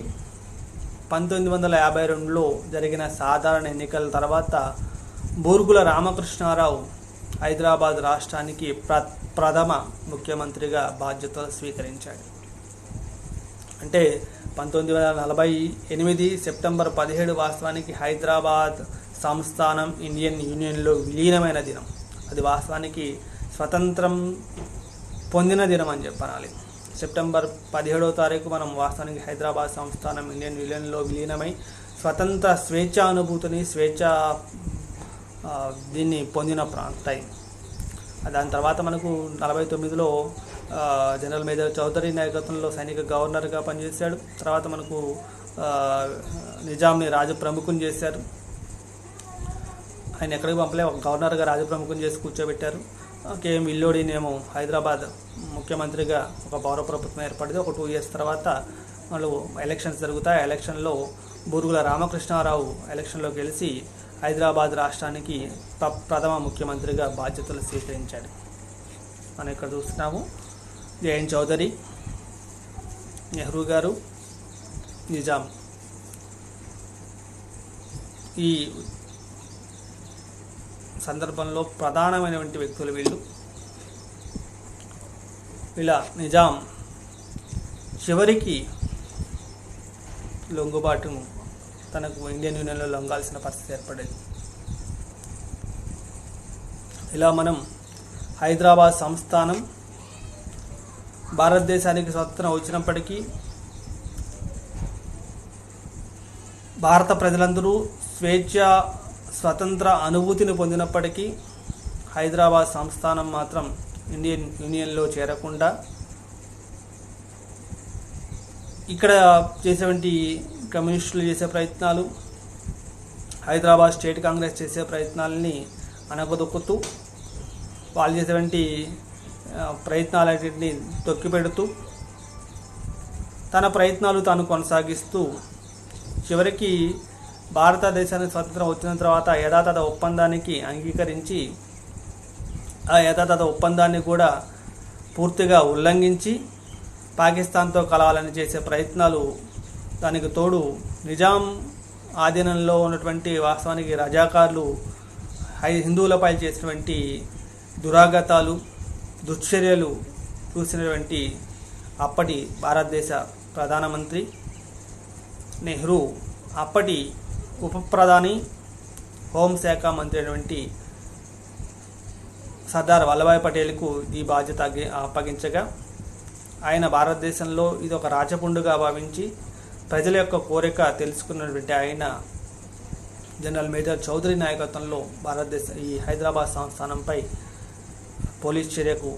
1952లో జరిగిన సాధారణ ఎన్నికల తర్వాత బూర్గుల రామకృష్ణారావు హైదరాబాద్ రాష్ట్రానికి ప్రథమ ముఖ్యమంత్రిగా బాధ్యతలు స్వీకరించాడు. అంటే 1948 సెప్టెంబర్ 17 వాస్తవానికి హైదరాబాద్ సంస్థానం ఇండియన్ యూనియన్లో విలీనమైన దినం. అది వాస్తవానికి స్వతంత్రం పొందిన దినం అని చెప్పాలి. సెప్టెంబర్ 17వ తారీఖు మనం వాస్తవానికి హైదరాబాద్ సంస్థానం ఇండియన్ యూనియన్లో విలీనమై స్వతంత్ర స్వేచ్ఛానుభూతిని, దీన్ని పొందిన టైం. దాని తర్వాత మనకు 49లో జనరల్ మేజర్ చౌదరి నాయకత్వంలో సైనిక గవర్నర్గా పనిచేశాడు. తర్వాత మనకు నిజాంని రాజప్రముఖుని చేశారు. ఆయన ఎక్కడికి పంపలే, ఒక గవర్నర్గా రాజప్రముఖుని చేసి కూర్చోబెట్టారు. కెఎం విల్లోడినేమో హైదరాబాద్ ముఖ్యమంత్రిగా ఒక పౌర ప్రభుత్వం ఏర్పడింది. ఒక 2 ఇయర్స్ తర్వాత వాళ్ళు ఎలక్షన్స్ జరుగుతాయి. ఆ ఎలక్షన్లో బూరుగుల రామకృష్ణారావు ఎలక్షన్లో గెలిచి హైదరాబాద్ రాష్ట్రానికి ప్రథమ ముఖ్యమంత్రిగా బాధ్యతలు స్వీకరించాడు. మనం ఇక్కడ చూస్తున్నాము జేఎన్ చౌదరి, నెహ్రూ గారు, నిజాం. ఈ సందర్భంలో ప్రధానమైనటువంటి వ్యక్తులు వీళ్ళు. ఇలా నిజాం చివరికి లొంగుబాటును తనకు ఇండియన్ యూనియన్లో లొంగాల్సిన పరిస్థితి ఏర్పడేది. ఇలా మనం హైదరాబాద్ సంస్థానం భారతదేశానికి స్వతంత్రం వచ్చినప్పటికీ భారత ప్రజలందరూ స్వతంత్ర అనుభూతిని పొందినప్పటికీ హైదరాబాద్ సంస్థానం మాత్రం ఇండియన్ యూనియన్లో చేరకుండా ఇక్కడ చేసేటువంటి కమ్యూనిస్టులు చేసే ప్రయత్నాలు, హైదరాబాద్ స్టేట్ కాంగ్రెస్ చేసే ప్రయత్నాలని అనగదొక్కుతూ వాళ్ళు చేసేటువంటి ప్రయత్నాలన్నింటినీ తొక్కిపెడుతూ తన ప్రయత్నాలు తాను కొనసాగిస్తూ చివరికి భారతదేశానికి స్వతంత్రం వచ్చిన తర్వాత యథాతథ ఒప్పందానికి అంగీకరించి ఆ యథాతథ ఒప్పందాన్ని కూడా పూర్తిగా ఉల్లంఘించి పాకిస్తాన్తో కలవాలని చేసే ప్రయత్నాలు, దానికి తోడు నిజాం ఆధీనంలో ఉన్నటువంటి వాస్తవానికి రజాకార్లు హిందువులపై చేసినటువంటి దురాగతాలు, దుశ్చర్యలు చూసినటువంటి అప్పటి భారతదేశ ప్రధానమంత్రి నెహ్రూ అప్పటి ఉప ప్రధాని హోంశాఖ మంత్రి అయినటువంటి సర్దార్ వల్లభాయ్ పటేల్కు ఈ బాధ్యత అప్పగించగా ఆయన భారతదేశంలో ఇది ఒక రాచపుండుగా భావించి ప్రజల యొక్క కోరిక తెలుసుకున్నటువంటి ఆయన జనరల్ మేజర్ చౌదరి నాయకత్వంలో ఈ హైదరాబాద్ సంస్థానంపై పోలీస్ చర్యకు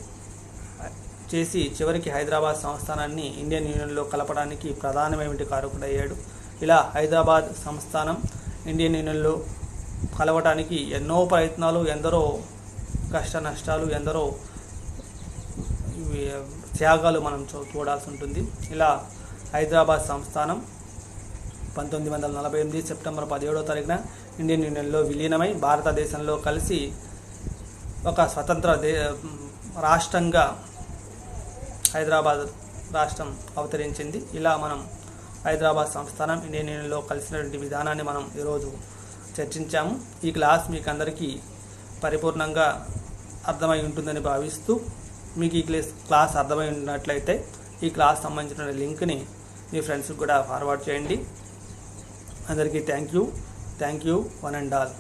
చేసి చివరికి హైదరాబాద్ సంస్థానాన్ని ఇండియన్ యూనియన్లో కలపడానికి ప్రధానమైన కారకుడయ్యాడు. ఇలా హైదరాబాద్ సంస్థానం ఇండియన్ యూనియన్లో కలవటానికి ఎన్నో ప్రయత్నాలు, ఎందరో కష్ట నష్టాలు, ఎందరో త్యాగాలు మనం చూడాల్సి ఉంటుంది. ఇలా హైదరాబాద్ సంస్థానం 1948 సెప్టెంబర్ 17వ తారీఖున ఇండియన్ యూనియన్లో విలీనమై భారతదేశంలో కలిసి ఒక స్వతంత్ర రాష్ట్రంగా హైదరాబాద్ రాష్ట్రం అవతరించింది. ఇలా మనం హైదరాబాద్ సంస్థానం ఇండియన్ యూనియన్లో కలిసినటువంటి విధానాన్ని మనం ఈరోజు చర్చించాము. ఈ క్లాస్ మీకు అందరికీ పరిపూర్ణంగా అర్థమై ఉంటుందని భావిస్తూ, మీకు ఈ క్లాస్ అర్థమై ఉన్నట్లయితే ఈ క్లాస్ సంబంధించిన లింక్ని మీ ఫ్రెండ్స్కి కూడా ఫార్వర్డ్ చేయండి. అందరికీ thank you one and all.